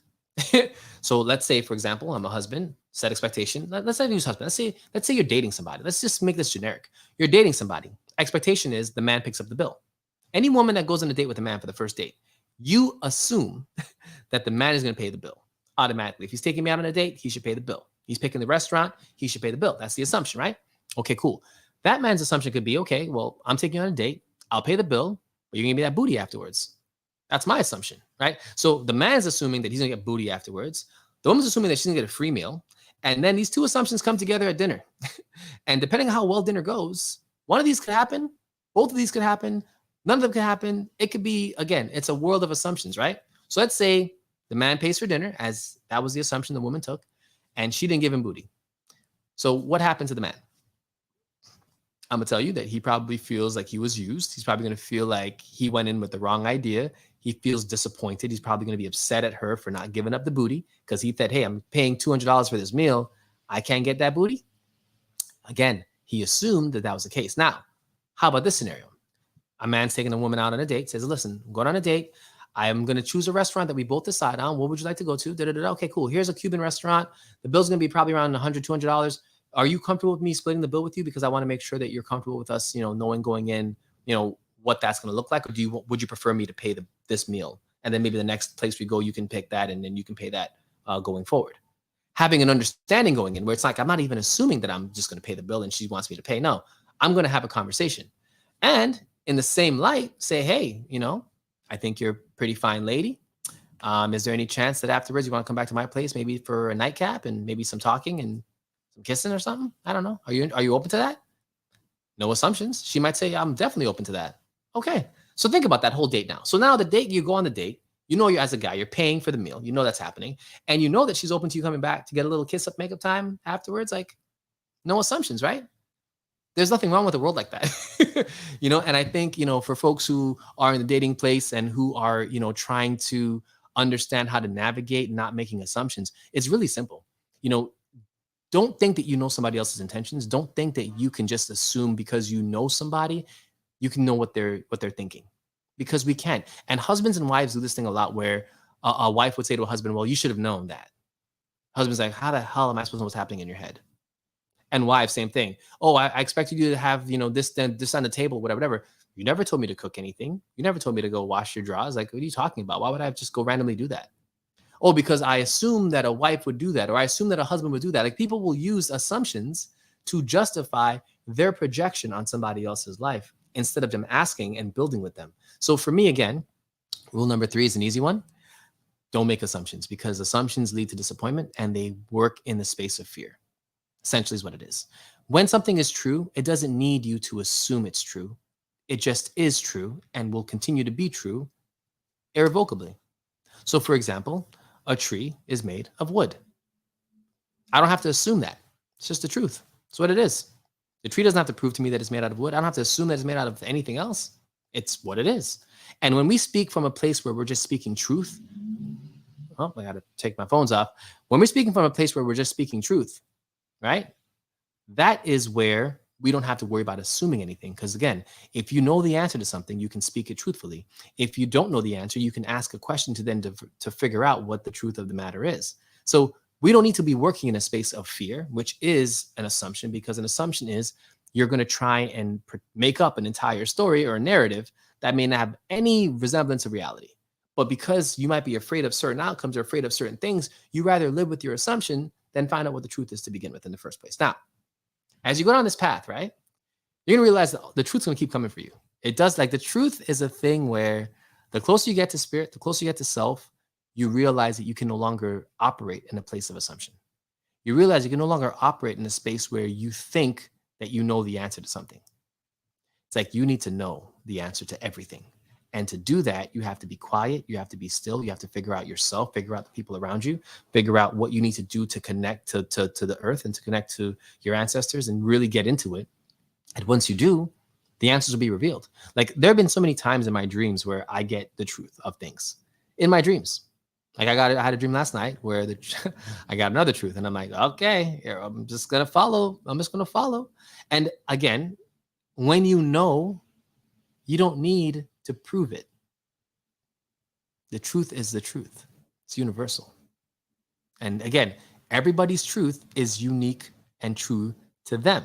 So let's say, for example, I'm a husband, set expectation. Let's not use husband. Let's say you're dating somebody. Let's just make this generic. You're dating somebody. Expectation is the man picks up the bill. Any woman that goes on a date with a man for the first date, you assume that the man is going to pay the bill automatically. If he's taking me out on a date, he should pay the bill. He's picking the restaurant, he should pay the bill. That's the assumption, right? Okay, cool. That man's assumption could be, okay, well, I'm taking you on a date. I'll pay the bill, but you're going to give me that booty afterwards. That's my assumption, right? So the man's assuming that he's going to get booty afterwards. The woman's assuming that she's going to get a free meal. And then these two assumptions come together at dinner. And depending on how well dinner goes, one of these could happen. Both of these could happen. None of them could happen. It could be, again, it's a world of assumptions, right? So let's say the man pays for dinner, as that was the assumption the woman took, and she didn't give him booty. So what happened to the man? I'm going to tell you that he probably feels like he was used. He's probably going to feel like he went in with the wrong idea. He feels disappointed. He's probably going to be upset at her for not giving up the booty because he said, hey, I'm paying $200 for this meal. I can't get that booty. Again, he assumed that that was the case. Now, how about this scenario? A man's taking a woman out on a date, says, listen, I'm going on a date. I am going to choose a restaurant that we both decide on. What would you like to go to? Da-da-da-da. Okay, cool. Here's a Cuban restaurant. The bill's going to be probably around $100, $200. Are you comfortable with me splitting the bill with you? Because I want to make sure that you're comfortable with us, you know, knowing going in, you know, what that's going to look like. Or would you prefer me to pay this meal? And then maybe the next place we go, you can pick that and then you can pay that going forward. Having an understanding going in where it's like, I'm not even assuming that I'm just going to pay the bill and she wants me to pay. No, I'm going to have a conversation. And in the same light, say, hey, you know, I think you're a pretty fine lady. Is there any chance that afterwards you want to come back to my place, maybe for a nightcap and maybe some talking and some kissing or something? I don't know. Are you open to that? No assumptions. She might say, I'm definitely open to that. Okay. So think about that whole date now. So now the date, you go on the date, you know, you as a guy, you're paying for the meal. You know that's happening. And you know that she's open to you coming back to get a little kiss up makeup time afterwards. Like no assumptions, right? There's nothing wrong with a world like that. You know, and I think, you know, for folks who are in the dating place and who are, you know, trying to understand how to navigate not making assumptions, it's really simple. You know, don't think that you know somebody else's intentions. Don't think that you can just assume because you know somebody, you can know what they're thinking, because we can't. And husbands and wives do this thing a lot where a wife would say to a husband, well, you should have known that. Husband's like, how the hell am I supposed to know what's happening in your head? And wives, same thing. Oh, I expected you to have, you know, this on the table, whatever. You never told me to cook anything. You never told me to go wash your drawers. Like, what are you talking about? Why would I just go randomly do that? Oh, because I assume that a wife would do that, or I assume that a husband would do that. Like people will use assumptions to justify their projection on somebody else's life instead of them asking and building with them. So for me, again, rule number 3 is an easy one. Don't make assumptions, because assumptions lead to disappointment and they work in the space of fear. Essentially is what it is. When something is true, it doesn't need you to assume it's true. It just is true and will continue to be true irrevocably. So for example, a tree is made of wood. I don't have to assume that. It's just the truth. It's what it is. The tree doesn't have to prove to me that it's made out of wood. I don't have to assume that it's made out of anything else. It's what it is. And when we speak from a place where we're just speaking truth, oh, I got to take my phones off. When we're speaking from a place where we're just speaking truth, right? That is where we don't have to worry about assuming anything. Because again, if you know the answer to something, you can speak it truthfully. If you don't know the answer, you can ask a question to figure out what the truth of the matter is. So we don't need to be working in a space of fear, which is an assumption, because an assumption is you're going to try and make up an entire story or a narrative that may not have any resemblance of reality. But because you might be afraid of certain outcomes or afraid of certain things, you rather live with your assumption than find out what the truth is to begin with in the first place. Now, as you go down this path, right, you're going to realize that the truth's going to keep coming for you. It does. Like the truth is a thing where the closer you get to spirit, the closer you get to self, you realize that you can no longer operate in a place of assumption. You realize you can no longer operate in a space where you think that you know the answer to something. It's like you need to know the answer to everything. And to do that, you have to be quiet. You have to be still. You have to figure out yourself, figure out the people around you, figure out what you need to do to connect to the earth and to connect to your ancestors and really get into it. And once you do, the answers will be revealed. Like there have been so many times in my dreams where I get the truth of things in my dreams. Like I had a dream last night where I got another truth, and I'm like, okay, I'm just gonna follow. I'm just gonna follow. And again, when you know, you don't need to prove it. The truth is the truth. It's universal. And again, everybody's truth is unique and true to them.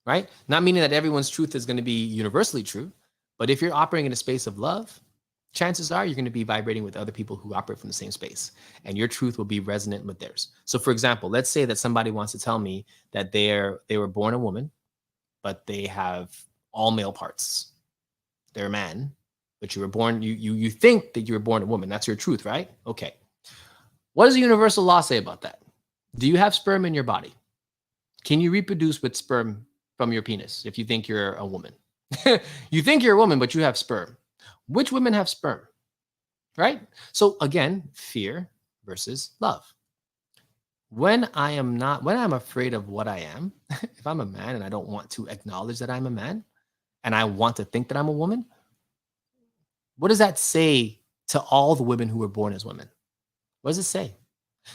Right? Not meaning that everyone's truth is going to be universally true, but if you're operating in a space of love, chances are you're going to be vibrating with other people who operate from the same space, and your truth will be resonant with theirs. So for example, let's say that somebody wants to tell me that they were born a woman, but they have all male parts. They're a man, but you were born, you think that you were born a woman. That's your truth, right? Okay. What does the universal law say about that? Do you have sperm in your body? Can you reproduce with sperm from your penis if you think you're a woman? You think you're a woman, but you have sperm. Which women have sperm, right? So again, fear versus love. When I'm afraid of what I am, if I'm a man and I don't want to acknowledge that I'm a man and I want to think that I'm a woman, what does that say to all the women who were born as women? What does it say?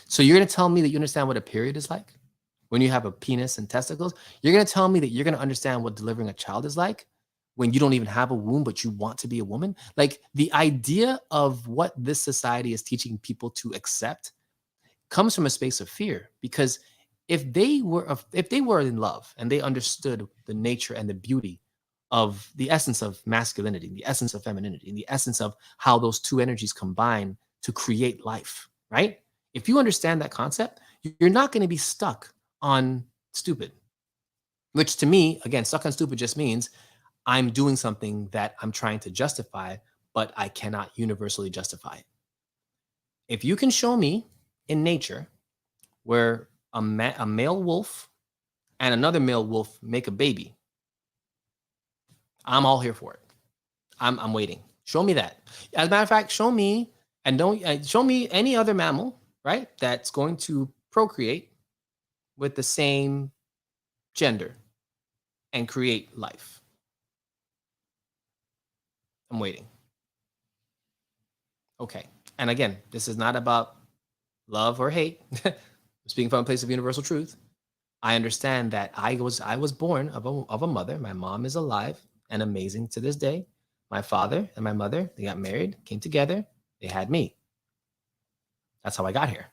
So you're going to tell me that you understand what a period is like when you have a penis and testicles? You're going to tell me that you're going to understand what delivering a child is like when you don't even have a womb, but you want to be a woman? Like the idea of what this society is teaching people to accept comes from a space of fear, because if they were in love and they understood the nature and the beauty of the essence of masculinity, the essence of femininity, and the essence of how those two energies combine to create life, right? If you understand that concept, you're not going to be stuck on stupid, which to me, again, stuck on stupid just means I'm doing something that I'm trying to justify, but I cannot universally justify it. If you can show me in nature where a male wolf and another male wolf make a baby, I'm all here for it. I'm waiting. Show me that. As a matter of fact, show me show me any other mammal, right, that's going to procreate with the same gender and create life. I'm waiting. Okay. And again, this is not about love or hate. I'm speaking from a place of universal truth. I understand that I was born of a mother. My mom is alive and amazing to this day. My father and my mother, they got married, came together, they had me. That's how I got here.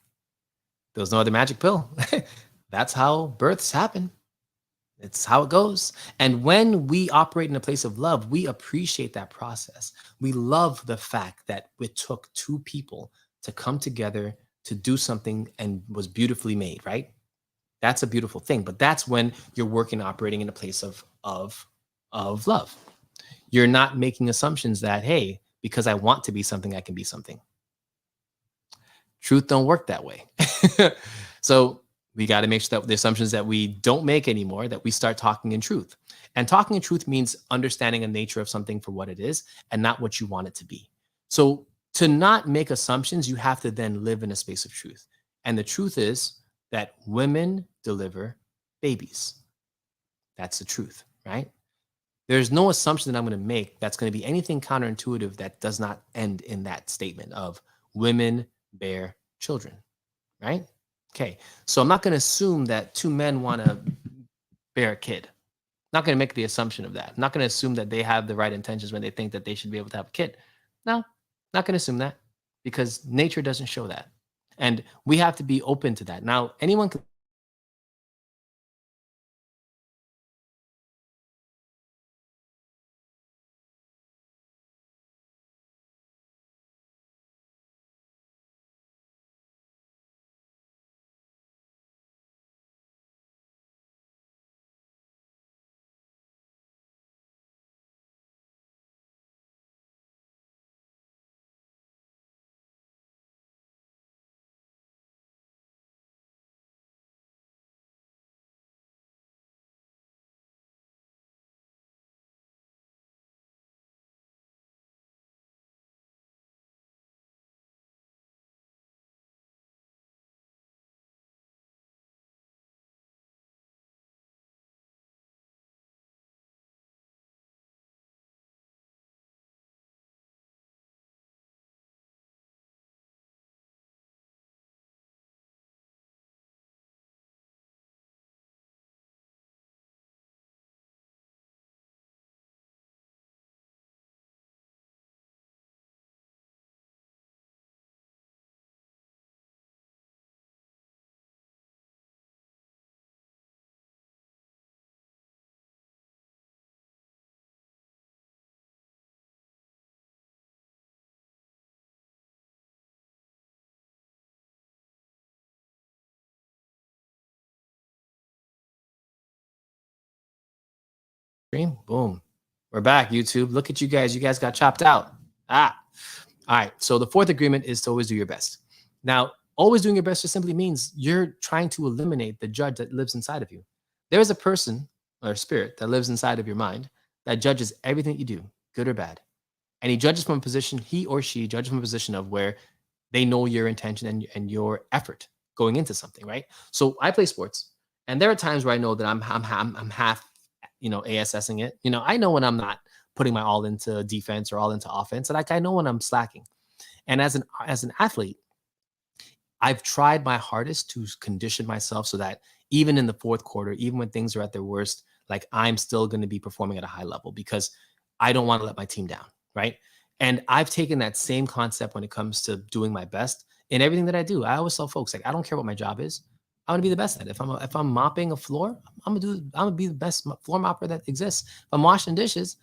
There was no other magic pill. That's how births happen. It's how it goes. And when we operate in a place of love, we appreciate that process. We love the fact that it took two people to come together to do something and was beautifully made, right? That's a beautiful thing. But that's when you're working, operating in a place of love. You're not making assumptions that, hey, because I want to be something, I can be something. Truth don't work that way. So we got to make sure that the assumptions that we don't make anymore, that we start talking in truth. And talking in truth means understanding the nature of something for what it is and not what you want it to be. So to not make assumptions, you have to then live in a space of truth. And the truth is that women deliver babies. That's the truth, right? There's no assumption that I'm going to make that's going to be anything counterintuitive that does not end in that statement of women bear children, right? Okay. So I'm not going to assume that two men want to bear a kid. I'm not going to make the assumption of that. I'm not going to assume that they have the right intentions when they think that they should be able to have a kid. No, not going to assume that because nature doesn't show that. And we have to be open to that. Now, anyone can stream. Boom. We're back, YouTube. Look at you guys. You guys got chopped out. Ah. All right. So the fourth agreement is to always do your best. Now, always doing your best just simply means you're trying to eliminate the judge that lives inside of you. There is a person or spirit that lives inside of your mind that judges everything you do, good or bad. And he judges from a position, he or she judges from a position of where they know your intention and your effort going into something, right? So I play sports, and there are times where I know that I'm half, ASSing it. I know when I'm not putting my all into defense or all into offense, and like I know when I'm slacking. And as an athlete, I've tried my hardest to condition myself so that even in the fourth quarter, even when things are at their worst, like I'm still going to be performing at a high level because I don't want to let my team down, right? And I've taken that same concept when it comes to doing my best in everything that I do. I always tell folks like I don't care what my job is. I want to be the best at it. If I'm mopping a floor, I'm gonna be the best floor mopper that exists. If I'm washing dishes,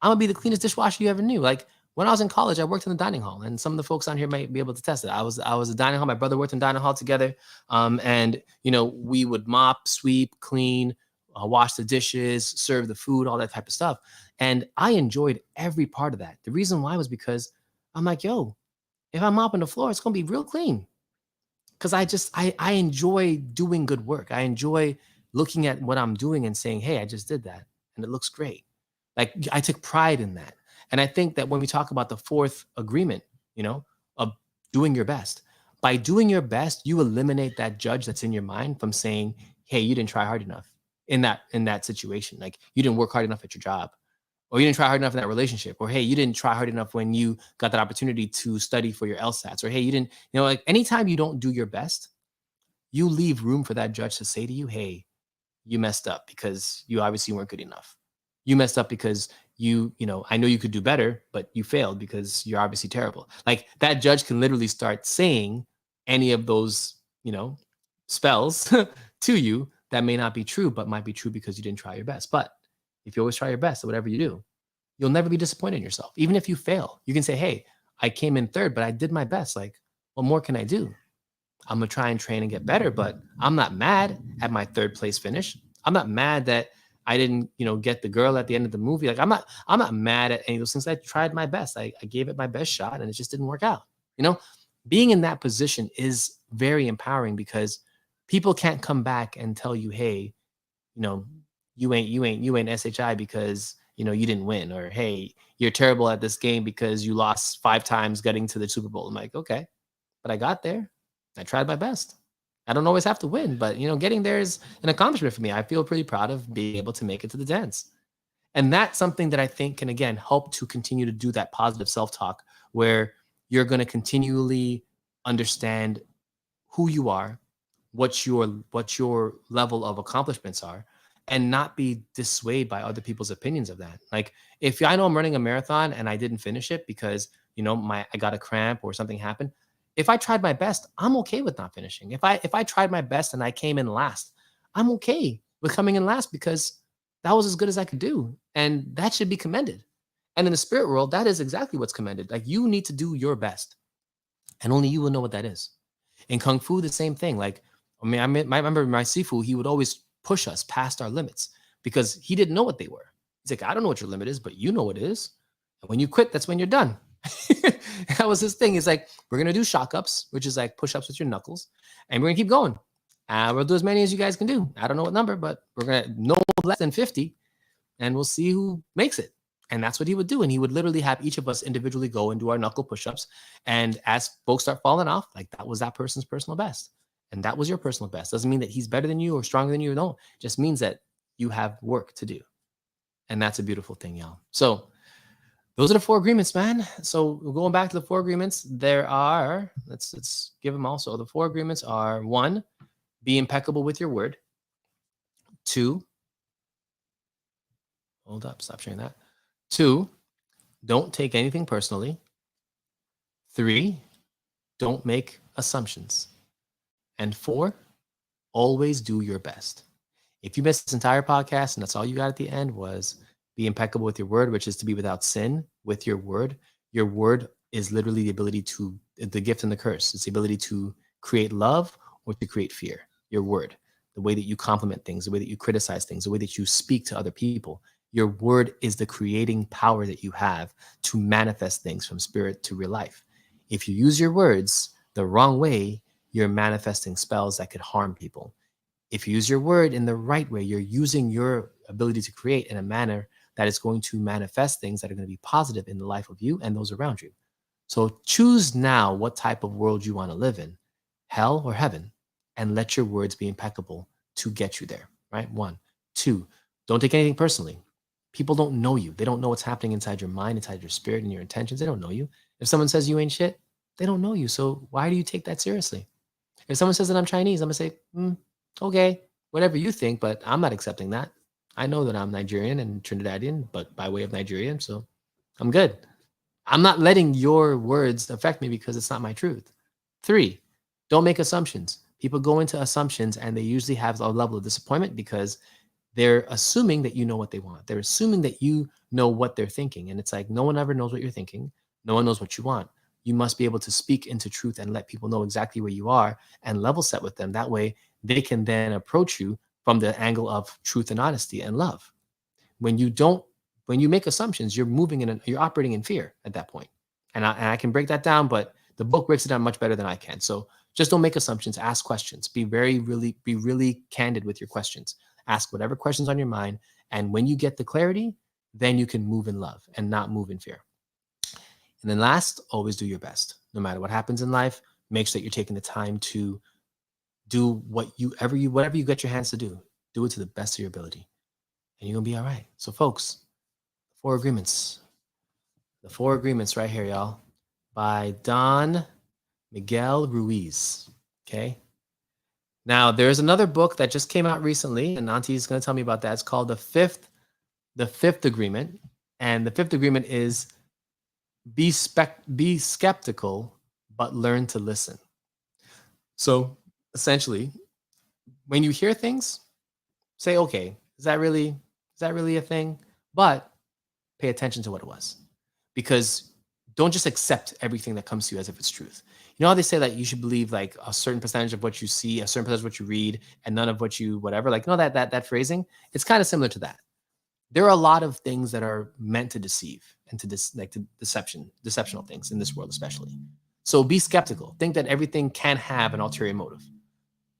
I'm gonna be the cleanest dishwasher you ever knew. Like when I was in college, I worked in the dining hall, and some of the folks on here might be able to test it. I was a dining hall. My brother worked in dining hall together, and we would mop, sweep, clean, wash the dishes, serve the food, all that type of stuff. And I enjoyed every part of that. The reason why was because I'm like, yo, if I'm mopping the floor, it's gonna be real clean because I enjoy doing good work. I enjoy looking at what I'm doing and saying, hey, I just did that, and it looks great. Like I took pride in that. And I think that when we talk about the fourth agreement, of doing your best, by doing your best, you eliminate that judge that's in your mind from saying, hey, you didn't try hard enough in that situation. Like you didn't work hard enough at your job, or you didn't try hard enough in that relationship, or hey, you didn't try hard enough when you got that opportunity to study for your LSATs, or hey, you didn't, like anytime you don't do your best, you leave room for that judge to say to you, hey, you messed up because you obviously weren't good enough. You messed up because I know you could do better, but you failed because you're obviously terrible. Like that judge can literally start saying any of those, spells to you that may not be true, but might be true because you didn't try your best. But if you always try your best at whatever you do, you'll never be disappointed in yourself. Even if you fail, you can say, hey, I came in third, but I did my best. Like, What more can I do? I'm gonna try and train and get better, but I'm not mad at my third place finish. I'm not mad that I didn't, get the girl at the end of the movie. Like I'm not mad at any of those things. I tried my best. I gave it my best shot and it just didn't work out. You know, being in that position is very empowering because people can't come back and tell you, hey, you know, you ain't SHI because you didn't win, or hey, you're terrible at this game because you lost 5 times getting to the Super Bowl. I'm like, okay, but I got there. I tried my best. I don't always have to win, but getting there is an accomplishment for me. I feel pretty proud of being able to make it to the dance. And that's something that I think can again help to continue to do that positive self-talk where you're going to continually understand who you are, what your level of accomplishments are, and not be dissuaded by other people's opinions of that. Like if I know I'm running a marathon and I didn't finish it because I got a cramp or something happened, if I tried my best, I'm okay with not finishing. If I tried my best and I came in last, I'm okay with coming in last because that was as good as I could do, and that should be commended. And in the spirit world, that is exactly what's commended. Like you need to do your best, and only you will know what that is. In Kung Fu, the same thing. Like, I remember my Sifu, he would always push us past our limits because he didn't know what they were. He's like, I don't know what your limit is, but you know what it is. And when you quit, that's when you're done. That was his thing. He's like, we're going to do shock ups, which is like push ups with your knuckles, and we're going to keep going. We'll do as many as you guys can do. I don't know what number, but we're going to no less than 50, and we'll see who makes it. And that's what he would do. And he would literally have each of us individually go and do our knuckle push-ups. And as folks start falling off, like that was that person's personal best. And that was your personal best. Doesn't mean that he's better than you or stronger than you. No, just means that you have work to do. And that's a beautiful thing, y'all. So those are the 4 agreements, man. So going back to the 4 agreements, there are, let's give them also. The 4 agreements are: 1, be impeccable with your word. 2, hold up, stop sharing that. 2, don't take anything personally. 3, don't make assumptions. And 4, always do your best. If you missed this entire podcast and that's all you got at the end was be impeccable with your word, which is to be without sin with your word is literally the gift and the curse. It's the ability to create love or to create fear. Your word, the way that you compliment things, the way that you criticize things, the way that you speak to other people. Your word is the creating power that you have to manifest things from spirit to real life. If you use your words the wrong way, you're manifesting spells that could harm people. If you use your word in the right way, you're using your ability to create in a manner that is going to manifest things that are going to be positive in the life of you and those around you. So choose now what type of world you want to live in, hell or heaven, and let your words be impeccable to get you there, right? 1. 2, don't take anything personally. People don't know you. They don't know what's happening inside your mind, inside your spirit, and your intentions. They don't know you. If someone says you ain't shit, they don't know you. So why do you take that seriously? If someone says that I'm Chinese, I'm going to say, okay, whatever you think, but I'm not accepting that. I know that I'm Nigerian and Trinidadian, but by way of Nigerian, so I'm good. I'm not letting your words affect me because it's not my truth. 3, don't make assumptions. People go into assumptions and they usually have a level of disappointment because they're assuming that you know what they want. They're assuming that you know what they're thinking. And it's like, no one ever knows what you're thinking. No one knows what you want. You must be able to speak into truth and let people know exactly where you are and level set with them. That way they can then approach you from the angle of truth and honesty and love. When you make assumptions, you're operating in fear at that point. And I can break that down, but the book breaks it down much better than I can. So just don't make assumptions, ask questions. Be really candid with your questions. Ask whatever questions on your mind. And when you get the clarity, then you can move in love and not move in fear. And then last, always do your best. No matter what happens in life, make sure that you're taking the time to do whatever you get your hands to do. Do it to the best of your ability. And you're going to be all right. So folks, 4 agreements. The 4 agreements right here, y'all, by Don Miguel Ruiz. Okay. Now, there's another book that just came out recently, and Auntie is going to tell me about that. It's called The Fifth Agreement. And the 5th agreement is be skeptical, but learn to listen. So essentially, when you hear things, say, okay, is that really a thing? But pay attention to what it was. Because don't just accept everything that comes to you as if it's truth. You know how they say that you should believe like a certain percentage of what you see, a certain percentage of what you read, and none of what you whatever. Like, that phrasing. It's kind of similar to that. There are a lot of things that are meant to deceive and to deceptional things in this world, especially. So be skeptical. Think that everything can have an ulterior motive,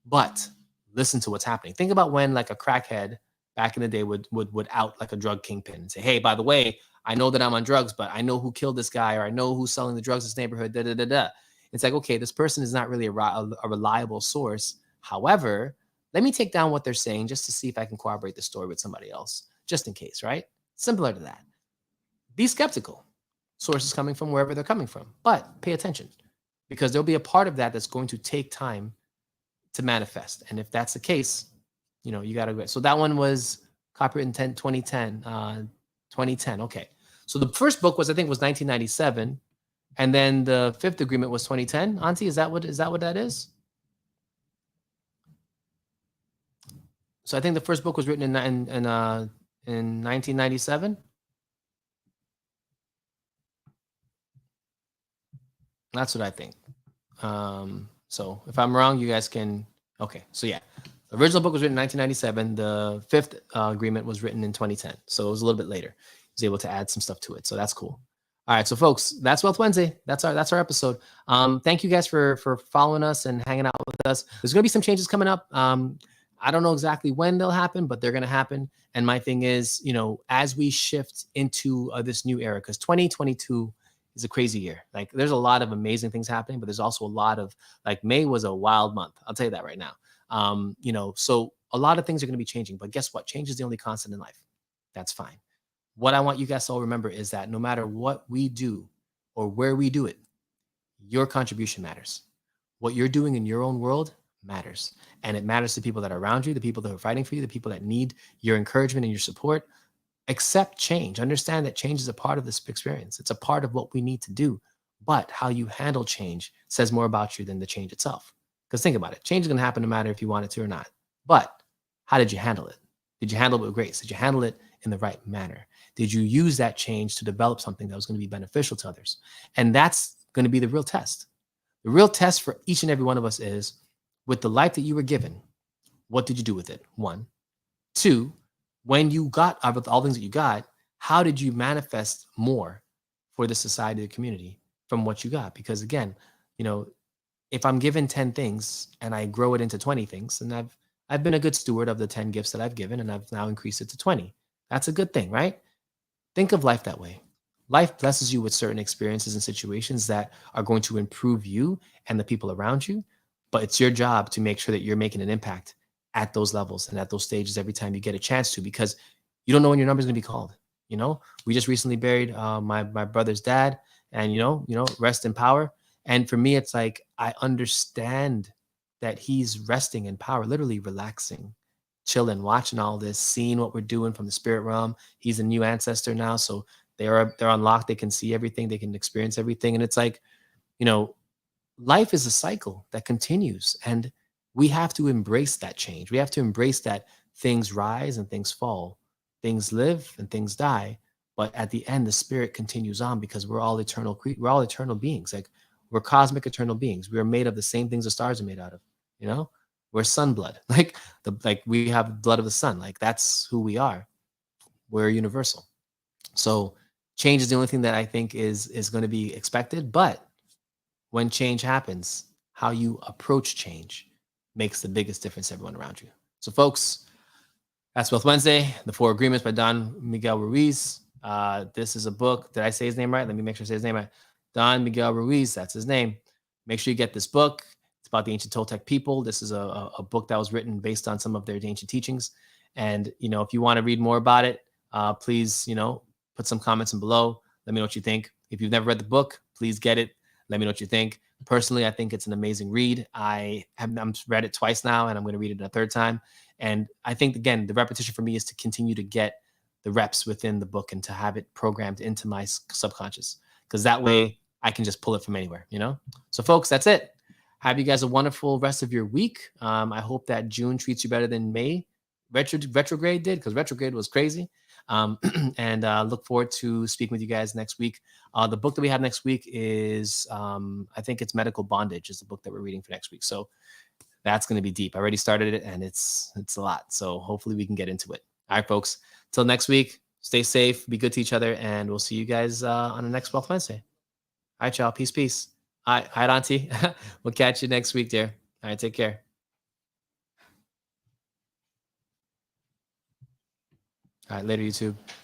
but listen to what's happening. Think about when like a crackhead back in the day would out like a drug kingpin and say, "Hey, by the way, I know that I'm on drugs, but I know who killed this guy, or I know who's selling the drugs in this neighborhood." Da da da da. It's like, okay, this person is not really a reliable source. However, let me take down what they're saying just to see if I can corroborate the story with somebody else, just in case, right? Similar to that. Be skeptical. Sources coming from wherever they're coming from, but pay attention, because there'll be a part of that that's going to take time to manifest. And if that's the case, you got to go. So that one was copyright in 2010. 2010. Okay. So the first book was, I think, was 1997. And then the fifth agreement was 2010. Auntie, is that what that is? So I think the first book was written in 1997. That's what I think. So if I'm wrong, you guys can. Okay. So yeah, the original book was written in 1997. The fifth agreement was written in 2010. So it was a little bit later. I was able to add some stuff to it. So that's cool. All right, so folks, that's Wealth Wednesday. That's our episode. Thank you guys for following us and hanging out with us. There's gonna be some changes coming up. I don't know exactly when they'll happen, but they're gonna happen. And my thing is, as we shift into this new era, because 2022 is a crazy year. Like, there's a lot of amazing things happening, but there's also a lot of, like, May was a wild month. I'll tell you that right now. So a lot of things are gonna be changing. But guess what? Change is the only constant in life. That's fine. What I want you guys to all remember is that no matter what we do or where we do it, your contribution matters. What you're doing in your own world matters. And it matters to people that are around you, the people that are fighting for you, the people that need your encouragement and your support. Accept change. Understand that change is a part of this experience. It's a part of what we need to do. But how you handle change says more about you than the change itself. Because think about it. Change is going to happen no matter if you want it to or not. But how did you handle it? Did you handle it with grace? Did you handle it in the right manner? Did you use that change to develop something that was going to be beneficial to others? And that's going to be the real test. The real test for each and every one of us is, with the life that you were given, what did you do with it? 1. 2, when you got out of all things that you got, how did you manifest more for the society, the community, from what you got? Because again, if I'm given 10 things and I grow it into 20 things, and I've been a good steward of the 10 gifts that I've given, and I've now increased it to 20. That's a good thing, right? Think of life that way. Life blesses you with certain experiences and situations that are going to improve you and the people around you. But it's your job to make sure that you're making an impact at those levels and at those stages every time you get a chance to, because you don't know when your number is going to be called. We just recently buried my brother's dad, and rest in power. And for me, it's like, I understand that he's resting in power, literally relaxing, chilling, watching all this, seeing what we're doing from the spirit realm. He's a new ancestor now, so they're unlocked. They can see everything. They can experience everything. And it's like, life is a cycle that continues, and we have to embrace that change. We have to embrace that things rise and things fall, things live and things die. But at the end, the spirit continues on, because we're all eternal. We're all eternal beings. Like, we're cosmic eternal beings. We are made of the same things the stars are made out of. We're sun blood. Like we have blood of the sun. Like, that's who we are. We're universal. So change is the only thing that I think is going to be expected. But when change happens, how you approach change makes the biggest difference to everyone around you. So folks, that's Wealth Wednesday, The 4 Agreements by Don Miguel Ruiz. This is a book. Did I say his name right? Let me make sure I say his name right. Don Miguel Ruiz, that's his name. Make sure you get this book. It's about the ancient Toltec people. This is a book that was written based on some of their ancient teachings. And, if you want to read more about it, please, put some comments in below. Let me know what you think. If you've never read the book, please get it. Let me know what you think. Personally, I think it's an amazing read. I'm read it twice now, and I'm going to read it a third time. And I think, again, the repetition for me is to continue to get the reps within the book and to have it programmed into my subconscious, because that way I can just pull it from anywhere, So folks, that's it. Have you guys a wonderful rest of your week. I hope that June treats you better than May. retrograde did, because retrograde was crazy. And look forward to speaking with you guys next week. The book that we have next week is, I think it's Medical Bondage is the book that we're reading for next week. So that's going to be deep. I already started it, and it's a lot. So hopefully we can get into it. All right, folks. Till next week, stay safe, be good to each other, and we'll see you guys on the next Wealth Wednesday. All right, y'all. Peace, peace. All right, Auntie. We'll catch you next week, dear. All right, take care. All right, later, YouTube. Peace.